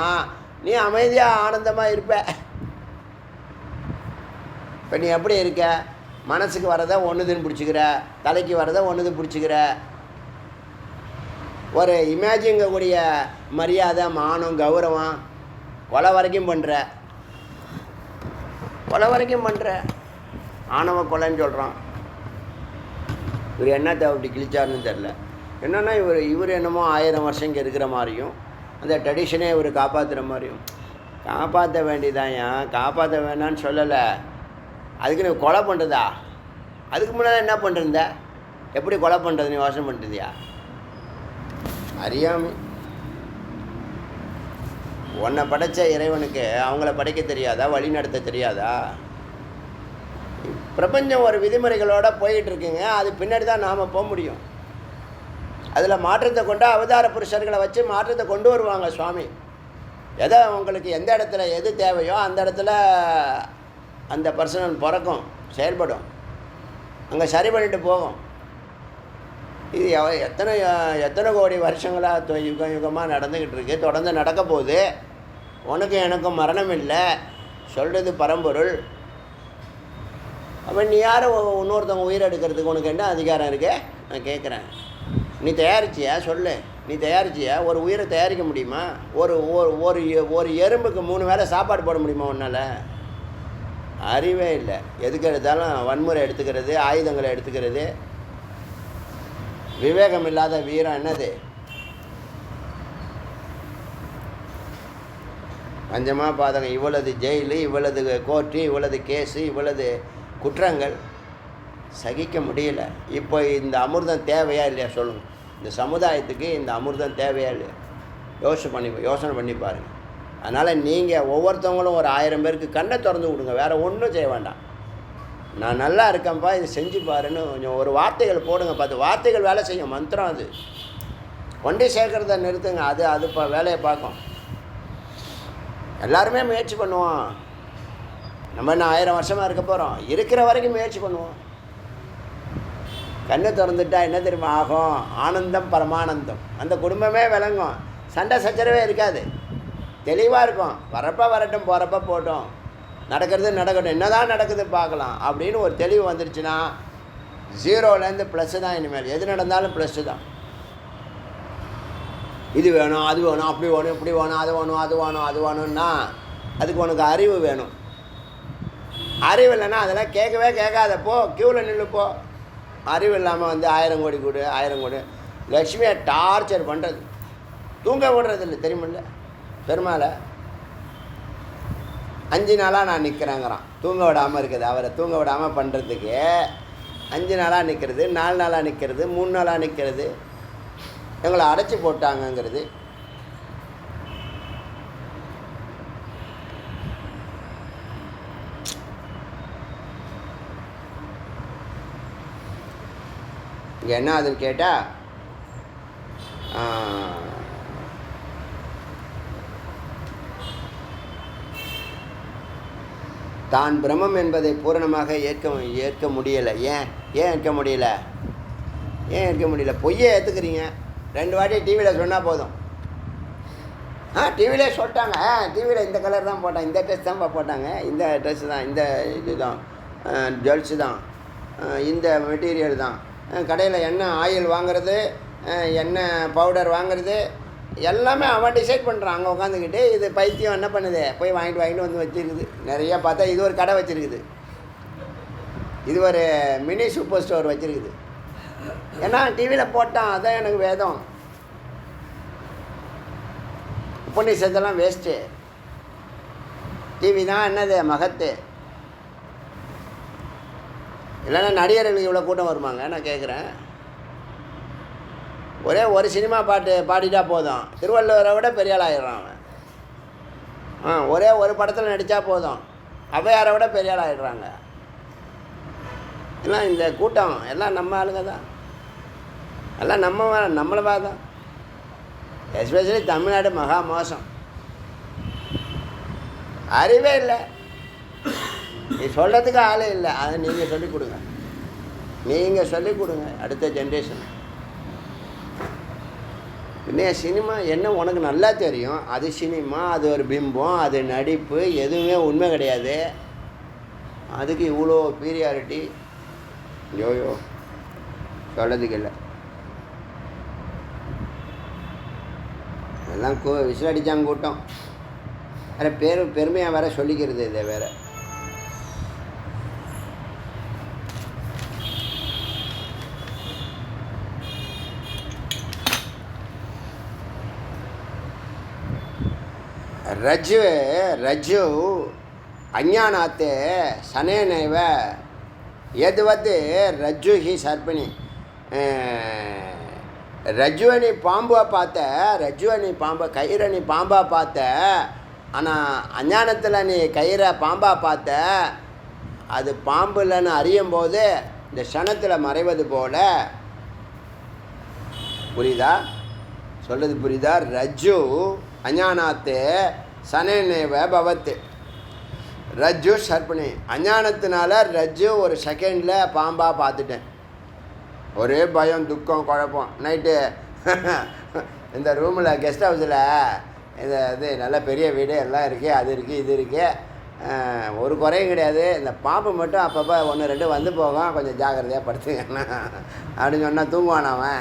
நீ அமைதியாக ஆனந்தமாக இருப்ப. இப்போ நீ எப்படி இருக்க? மனசுக்கு வரதை ஒன்றுதுன்னு பிடிச்சிக்கிற, தலைக்கு வரதை ஒன்றுது பிடிச்சிக்கிற. ஒரு இமேஜிங்கக்கூடிய மரியாதை, மானம், கௌரவம் கொலை வரைக்கும் பண்ணுற. ஆணவ கொலைன்னு சொல்கிறான். இவர் என்னத்தை அப்படி கிழிச்சாருன்னு தெரில. என்னென்னா இவர் என்னமோ 1000 வருஷம் இங்கே இருக்கிற மாதிரியும் அந்த ட்ரெடிஷனே இவர் காப்பாற்றுற மாதிரியும். காப்பாற்ற வேண்டியதான். ஏன் காப்பாற்ற வேணான்னு சொல்லலை. அதுக்கு நீ கொலை பண்ணுறதா? அதுக்கு முன்னாடி என்ன பண்ணிருந்த? எப்படி கொலை பண்ணுறது நீ யோசனை பண்ணுறதியா? அறியாமை. உன்னை படைத்த இறைவனுக்கு அவங்கள படைக்க தெரியாதா? வழி நடத்த தெரியாதா? பிரபஞ்சம் ஒரு விதிமுறைகளோடு போய்கிட்டு இருக்குங்க. அது பின்னாடி தான் நாம் போக முடியும். அதில் மாற்றத்தை கொண்டு அவதார புருஷர்களை வச்சு மாற்றத்தை கொண்டு வருவாங்க சுவாமி. எதை உங்களுக்கு எந்த இடத்துல எது தேவையோ அந்த இடத்துல அந்த பர்சனல் பிறக்கும், செயல்படும், அங்கே சரி பண்ணிட்டு போகும். இது எத்தனை கோடி வருஷங்களாக யுகமாக நடந்துக்கிட்டு இருக்கு, தொடர்ந்து நடக்க போகுது. உனக்கும் எனக்கும் மரணம் இல்லை, சொல்கிறது பரம்பொருள். அப்போ நீ யார் இன்னொருத்தவங்க உயிர் எடுக்கிறதுக்கு உனக்கு என்ன அதிகாரம் இருக்கு? நான் கேட்குறேன். நீ தயாரிச்சியா? சொல்லு. நீ தயாரிச்சியா? ஒரு உயிரை தயாரிக்க முடியுமா? ஒரு எறும்புக்கு 3 வேளை சாப்பாடு போட முடியுமா உன்னால்? அறிவே இல்லை. எதுக்கு எடுத்தாலும் வன்முறை எடுத்துக்கிறது, ஆயுதங்களை எடுத்துக்கிறது. விவேகம் இல்லாத வீரம் என்னது? பஞ்சமா பாதகம். இவ்வளவு ஜெயிலு, இவ்வளவு கோர்ட்டு, இவ்வளவு கேஸு, இவ்வளவு குற்றங்கள் சகிக்க முடியல. இப்போ இந்த அமிர்தம் தேவையா இல்லையா சொல்லுங்கள்? இந்த சமுதாயத்துக்கு இந்த அமிர்தம் தேவையா இல்லையா? யோசனை பண்ணி பாருங்கள். அதனால் நீங்கள் ஒவ்வொருத்தவங்களும் ஒரு 1000 பேருக்கு கண்ணை திறந்து விடுங்க. வேறு ஒன்றும் செய்ய வேண்டாம். நான் நல்லா இருக்கேன்ப்பா, இது செஞ்சு பாருன்னு கொஞ்சம் ஒரு வார்த்தைகள் போடுங்க. 10 வார்த்தைகள் வேலை செய்யும். மந்திரம் அது. கொண்டு சேர்க்குறத நிறுத்துங்க. அது இப்போ வேலையை பார்க்கும். எல்லாருமே முயற்சி பண்ணுவோம். நம்ம என்ன 1000 வருஷமாக இருக்க போகிறோம்? இருக்கிற வரைக்கும் முயற்சி பண்ணுவோம். கண்ணை திறந்துட்டா என்ன தெரியுமா ஆகும்? ஆனந்தம், பரமானந்தம். அந்த குடும்பமே விளங்கும். சண்டை சச்சரவே இருக்காது. தெளிவாக இருக்கும். வரப்போ வரட்டும், போகிறப்ப போட்டோம், நடக்கிறது நடக்கட்டும், என்ன தான் நடக்குது பார்க்கலாம் அப்படின்னு ஒரு தெளிவு வந்துருச்சுன்னா 0லேருந்து ப்ளஸ்ஸு தான். இனிமேல் எது நடந்தாலும் ப்ளஸ்ஸு தான். இது வேணும், அது வேணும், அப்படி வேணும், இப்படி வேணும், அது வேணும், அது வேணும்னா அதுக்கு உனக்கு அறிவு வேணும். அறிவு இல்லைன்னா அதெல்லாம் கேட்கவே கேட்காதப்போ க்யூவில் நில்லுப்போ. அறிவு இல்லாமல் 1000 கோடி கொடு, 1000 கோடி. லக்ஷ்மியை டார்ச்சர் பண்ணுறது, தூங்க விடுறது இல்லை தெரியுமில்ல பெருமாளை. 5 நாளாக நான் நிற்கிறேங்கிறான். தூங்க விடாமல் இருக்குது. அவரை தூங்க விடாமல் பண்ணுறதுக்கு 5 நாளாக நிற்கிறது, 4 நாளாக நிற்கிறது, 3 நாளாக நிற்கிறது, எங்களை அடைச்சி போட்டாங்கங்கிறது. இங்கே என்ன அதுன்னு கேட்டால், தான் பிரம்மம் என்பதை பூரணமாக ஏற்க முடியலை. ஏன் ஏற்க முடியல? பொய்யை ஏற்றுக்கிறீங்க. 2 வாட்டி டிவியில் சொன்னால் போதும். டிவிலே சொல்லிட்டாங்க, டிவியில் இந்த கலர் தான் போட்டாங்க, இந்த ட்ரெஸ் தான் போட்டாங்க, இந்த ட்ரெஸ் தான், இந்த இது தான், ஜுவல்ஸு தான், இந்த மெட்டீரியல் தான், கடையில் என்ன ஆயில் வாங்குறது, என்ன பவுடர் வாங்குறது, எல்லாமே அவன் டிசைட் பண்ணுறான். அங்கே உட்காந்துக்கிட்டு இது பைத்தியம் என்ன பண்ணுது, போய் வாங்கிட்டு வந்து வச்சுருக்குது. நிறையா பார்த்தா இது ஒரு கடை வச்சுருக்குது, இது ஒரு மினி சூப்பர் ஸ்டோர் வச்சுருக்குது. ஏன்னா டிவியில் போட்டான், அதான் எனக்கு வேதம். உபநிஷத்தெல்லாம் வேஸ்ட்டு. டிவி தான் என்னது மகத்து. இல்லைன்னா நடிகர்களுக்கு இவ்வளோ கூட்டம் வருமாங்க நான் கேட்குறேன். ஒரே ஒரு சினிமா பாட்டு பாடிட்டா போதும், திருவள்ளுவரை விட பெரிய ஆள் ஆகிடுறான் அவன். ஒரே ஒரு படத்தில் நடித்தா போதும், ஔவையாரை விட பெரிய ஆள் ஆகிடுறாங்க. எல்லாம் இந்த கூட்டம் எல்லாம் நம்ம ஆளுங்க தான், எல்லாம் நம்மளவா தான். எஸ்பெஷலி தமிழ்நாடு மகா மோசம். அறிவே இல்லை, நீ சொல்கிறதுக்கு ஆளே இல்லை. அதை நீங்கள் சொல்லிக் கொடுங்க அடுத்த ஜென்ரேஷன். இன்னைய சினிமா என்ன உனக்கு நல்லா தெரியும். அது சினிமா, அது ஒரு பிம்பம், அது நடிப்பு, எதுவுமே உண்மை கிடையாது. அதுக்கு இவ்வளோ பீரியாரிட்டி யோயோ சொல்கிறதுக்கு இல்லை. எல்லாம் விசிலடிச்சாங்க கூட்டம். வேறு பெருமையாக வேற சொல்லிக்கிறது. இதை வேறு ரஜ்ஜு அஞ்ஞானாத்தே சனேனைவ எதுவது ரஜ்ஜு ஹி சர்ப்பிணி. ரஜ்ஜுவனி பாம்பை பார்த்த, ரஜ்ஜுவனி பாம்பை கயிறனி பாம்பா பார்த்த, ஆனால் அஞ்ஞானத்தில் நீ கயிறை பாம்பா பார்த்த. அது பாம்பு இல்லைன்னு அறியும் போது இந்த க்ஷணத்தில் மறைவது போல. புரியுதா? சொல்கிறது புரியுதா? ரஜ்ஜு அஞ்ஞானாத்தே சனேனேவ பவத்து. ரஜ்ஜு சர்ப்பிணி. அஞ்ஞானத்தினால ரஜ்ஜு ஒரு செகண்டில் பாம்பாக பார்த்துட்டேன். ஒரே பயம், துக்கம், குழப்பம். நைட்டு இந்த ரூமில் கெஸ்ட் ஹவுஸில் இது நல்ல பெரிய வீடு எல்லாம் இருக்குது, அது இருக்குது, இது இருக்குது, ஒரு குறையும் கிடையாது. இந்த பாம்பு மட்டும் அப்பப்போ 1 2 வந்து போகும், கொஞ்சம் ஜாக்கிரதையாக படுத்துக்கண்ணா அப்படின்னு சொன்னால் தூங்குவான் அவன்.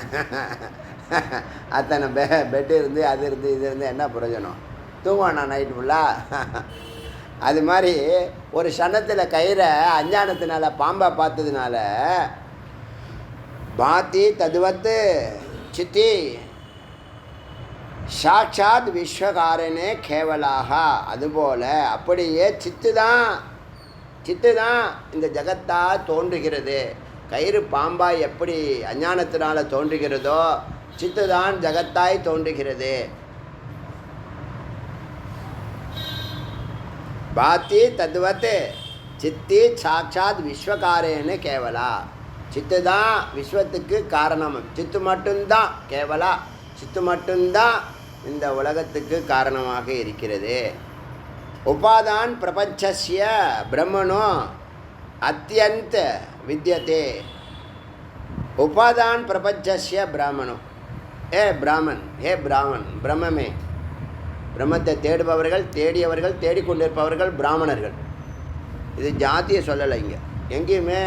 அத்தனை பெட்டு இருந்து அது இருந்து இது இருந்து என்ன பிரயோஜனம்? தூங்குவானா நைட்டு ஃபுல்லாக? அது மாதிரி ஒரு க்ஷணத்தில் கயிறை அஞ்ஞானத்தினால பாம்பா பார்த்ததுனால பாத்தி ததுவத்து சித்தி சாட்சாத் விஸ்வகாரனே கேவலாக. அதுபோல் அப்படியே சித்து தான் இந்த ஜகத்தா தோன்றுகிறது. கயிறு பாம்பாய் எப்படி அஞ்ஞானத்தினால தோன்றுகிறதோ சித்து தான் ஜகத்தாய் தோன்றுகிறது. பாத்தி தத்துவத்து சித்தி சாட்சாத் விஸ்வகாரேன்னு கேவலா. சித்து தான் விஸ்வத்துக்கு காரணம். சித்து மட்டும்தான் கேவலா, சித்து மட்டும்தான் இந்த உலகத்துக்கு காரணமாக இருக்கிறது. உபாதான் பிரபஞ்சஸ்ய பிரம்மனோ அத்தியந்த வித்யதே. உபாதான் பிரபஞ்சஸ்ய பிராமணோ. பிராமன், பிரம்மமே. பிரம்மத்தை தேடுபவர்கள், தேடியவர்கள், தேடிக்கொண்டிருப்பவர்கள் பிராமணர்கள். இது ஜாத்தியை சொல்லலை. இங்கே எங்கேயுமே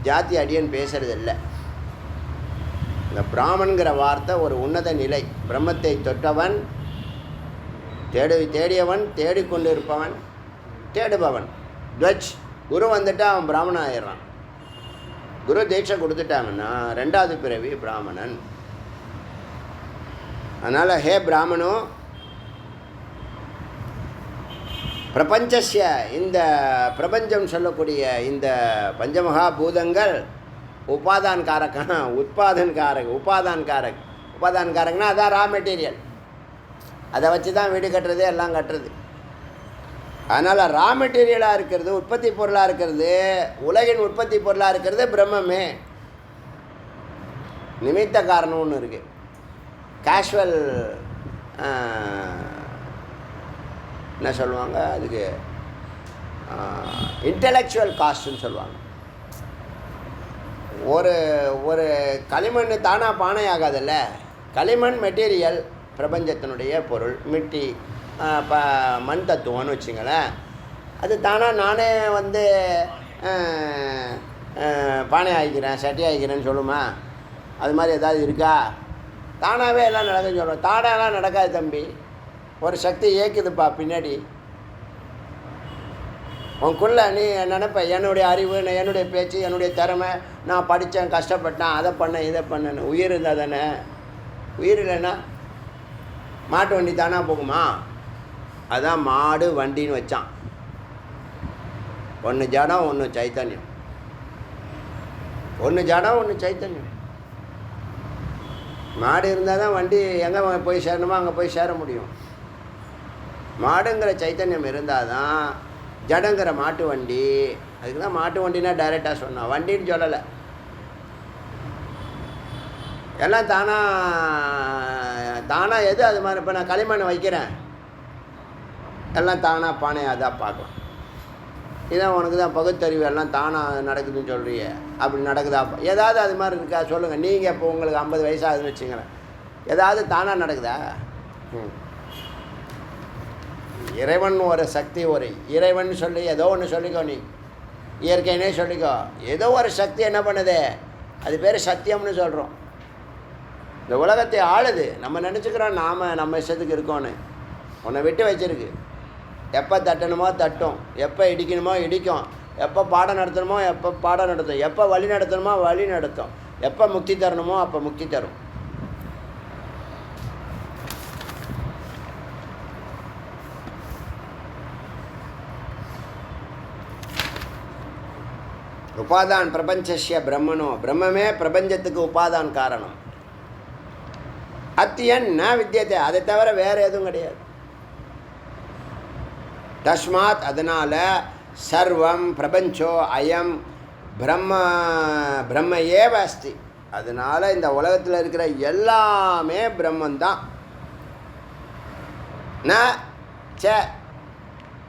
ஜாதி அடியன் பேசுறது இல்லை. இந்த பிராமன்கிற வார்த்தை ஒரு உன்னத நிலை. பிரம்மத்தை தொட்டவன், தேடியவன், தேடிக்கொண்டிருப்பவன், தேடுபவன். துவஜ் குரு வந்துட்டா அவன் பிராமணன் ஆயிடுறான். குரு தீட்சை கொடுத்துட்டாங்கன்னா 2வது பிறவி பிராமணன். அதனால் ஹே பிராமணோ பிரபஞ்சஸ்ய இந்த பிரபஞ்சம் சொல்லக்கூடிய இந்த பஞ்சமகா பூதங்கள் உபாதான் காரக்கான உபாதான் காரக்னா அதான் ரா மெட்டீரியல். அதை வச்சு தான் வீடு கட்டுறது எல்லாம் கட்டுறது. அதனால் ரா மெட்டீரியலாக இருக்கிறது, உற்பத்தி பொருளாக இருக்கிறது, உலகின் உற்பத்தி பொருளாக இருக்கிறது பிரம்மமே. நிமித்த காரணம் ஒன்று இருக்குது. கேஷுவல் என்ன சொல்லுவாங்க அதுக்கு, இன்டலெக்சுவல் காஸ்ட்னு சொல்லுவாங்க. ஒரு ஒரு களிமண் தானாக பானை ஆகாதில்ல. களிமண் மெட்டீரியல், பிரபஞ்சத்தினுடைய பொருள், மிட்டி மண் தத்துவம்னு வச்சுங்களேன். அது தானாக நானே வந்து பானை ஆகிக்கிறேன், சட்டி ஆகிக்கிறேன்னு சொல்லுமா? அது மாதிரி ஏதாவது இருக்கா? தானாகவே எல்லாம் நடக்குதுன்னு சொல்லுவோம். தானாலாம் நடக்காது தம்பி. ஒரு சக்தி இயக்குதுப்பா பின்னாடி. உனக்குள்ள நீ நினைப்ப என்னுடைய அறிவு, என்னுடைய பேச்சு, என்னுடைய திறமை, நான் படித்தேன், கஷ்டப்பட்டேன், அதை பண்ணேன், இதை பண்ணேன்னு. உயிர் இருந்தால் தானே. உயிர் இல்லைன்னா மாட்டு வண்டி தானா போகுமா? அதான் மாடு வண்டின்னு வச்சான். ஒன்று ஜடம், ஒன்று சைத்தன்யம். ஒன்று ஜடம், ஒன்று சைத்தன்யம். மாடு இருந்தால் தான் வண்டி எங்கே போய் சேரணுமோ அங்கே போய் சேர முடியும். மாடுங்கிற சைத்தன்யம் இருந்தால் தான் ஜடங்கிற மாட்டு வண்டி. அதுக்கு தான் மாட்டு வண்டினா டைரெக்டாக சொன்னான், வண்டின்னு சொல்லலை. எல்லாம் தானாக எது அது மாதிரி. இப்போ நான் களிமண் வைக்கிறேன், எல்லாம் தானாக பானை அதான் பார்க்கலாம். இதான் உனக்கு தான் பகுத்தறிவு எல்லாம் தானாக நடக்குதுன்னு சொல்கிறிய. அப்படி நடக்குதா? ஏதாவது அது மாதிரி இருக்கா சொல்லுங்கள். நீங்கள் இப்போ உங்களுக்கு 50 வயசாகுதுன்னு வச்சுங்களேன், ஏதாவது தானாக நடக்குதா? இறைவன் ஒரு சக்தி, ஒரு இறைவன் சொல்லி ஏதோ ஒன்று சொல்லிக்கோ. நீ இயற்கைனே சொல்லிக்கோ. ஏதோ ஒரு சக்தி என்ன பண்ணுது, அது பேர் சத்தியம்னு சொல்கிறோம். இந்த உலகத்தை ஆளுது. நம்ம நினச்சிக்கிறோம் நம்ம இஷ்டத்துக்கு இருக்கோன்னு. உன்னை விட்டு வச்சிருக்கு. எப்போ தட்டணுமோ தட்டும், எப்போ இடிக்கணுமோ இடிக்கும், எப்போ பாடம் நடத்தணுமோ எப்போ பாடம் நடத்தும், எப்போ வழி நடத்தணுமோ வழி நடத்தும், எப்போ முக்தி தரணுமோ அப்போ முக்தி தரும். உபாதான் பிரபஞ்சஸ்ய பிரம்மனோ, பிரம்மமே பிரபஞ்சத்துக்கு உபாதான் காரணம். அத்தியன் ந வித்தியத்தை, அதை தவிர வேறு எதுவும் கிடையாது. தஸ்மாத், அதனால் சர்வம் பிரபஞ்சோ அயம் பிரம்ம ஏவ அஸ்தி. அதனால் இந்த உலகத்தில் இருக்கிற எல்லாமே பிரம்மந்தான். ந ச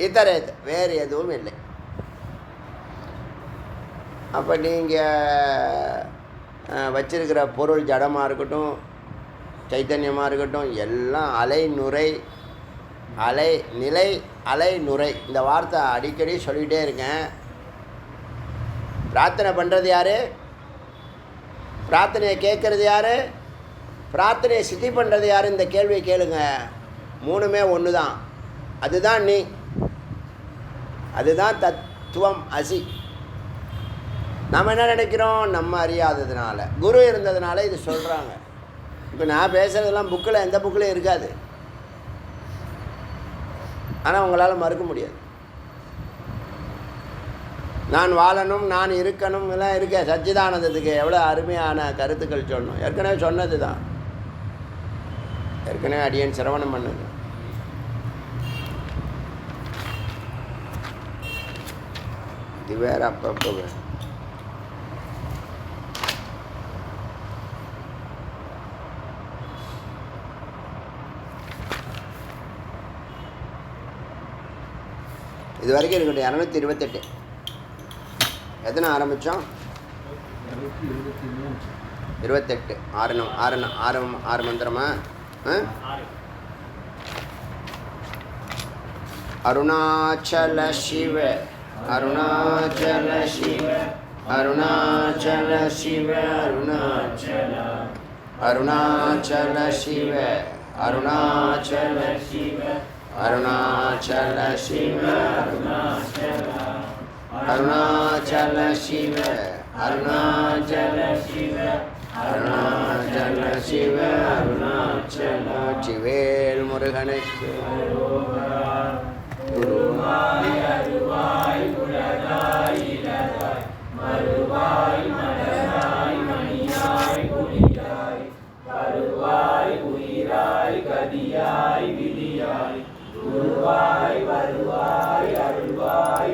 இதரேத், வேறு எதுவும் இல்லை. அப்போ நீங்கள் வச்சிருக்கிற பொருள் ஜடமாக இருக்கட்டும், சைத்தன்யமாக இருக்கட்டும், எல்லாம் அலை நுரை, அலை நிலை, அலை நுரை. இந்த வார்த்தை அடிக்கடி சொல்லிகிட்டே இருக்கேன். பிரார்த்தனை பண்ணுறது யார்? பிரார்த்தனையை கேட்குறது யார்? பிரார்த்தனையை சித்தி பண்ணுறது யார்? இந்த கேள்வியை கேளுங்க. மூணுமே ஒன்று தான். அதுதான் நீ, அதுதான் தத்துவம் அசி. நம்ம என்ன நினைக்கிறோம்? நம்ம அறியாததுனால, குரு இருந்ததுனால இது சொல்கிறாங்க. இப்போ நான் பேசுகிறதெல்லாம் புக்கில், எந்த புக்கிலையும் இருக்காது. ஆனால் உங்களால் மறுக்க முடியாது. நான் வாழணும், நான் இருக்கணும் எல்லாம் இருக்கேன். சச்சிதானந்தத்துக்கு எவ்வளோ அருமையான கருத்துக்கள் சொல்லணும். ஏற்கனவே சொன்னது தான், ஏற்கனவே அடியேன் சிரவணம் பண்ணது. இது வேறு அப்பப்போ வேறு. இது வரைக்கும் இருக்கட்டும். 228. எத்தனை ஆரம்பித்தோம்? 28. 6 மந்திரமா? அருணாச்சல சிவ, அருணாச்சல சிவ, அருணாச்சல சிவ, அருணாச்சல, அருணாச்சல சிவ, அருணாச்சல சிவ, அருணாச்சல சிவ, அருணாச்சல சிவ, அருணாச்சல சிவ, அருணாச்சல சிவ, அருணாச்சல. சிவேல் முருகனுக்கு குருவா शिवाय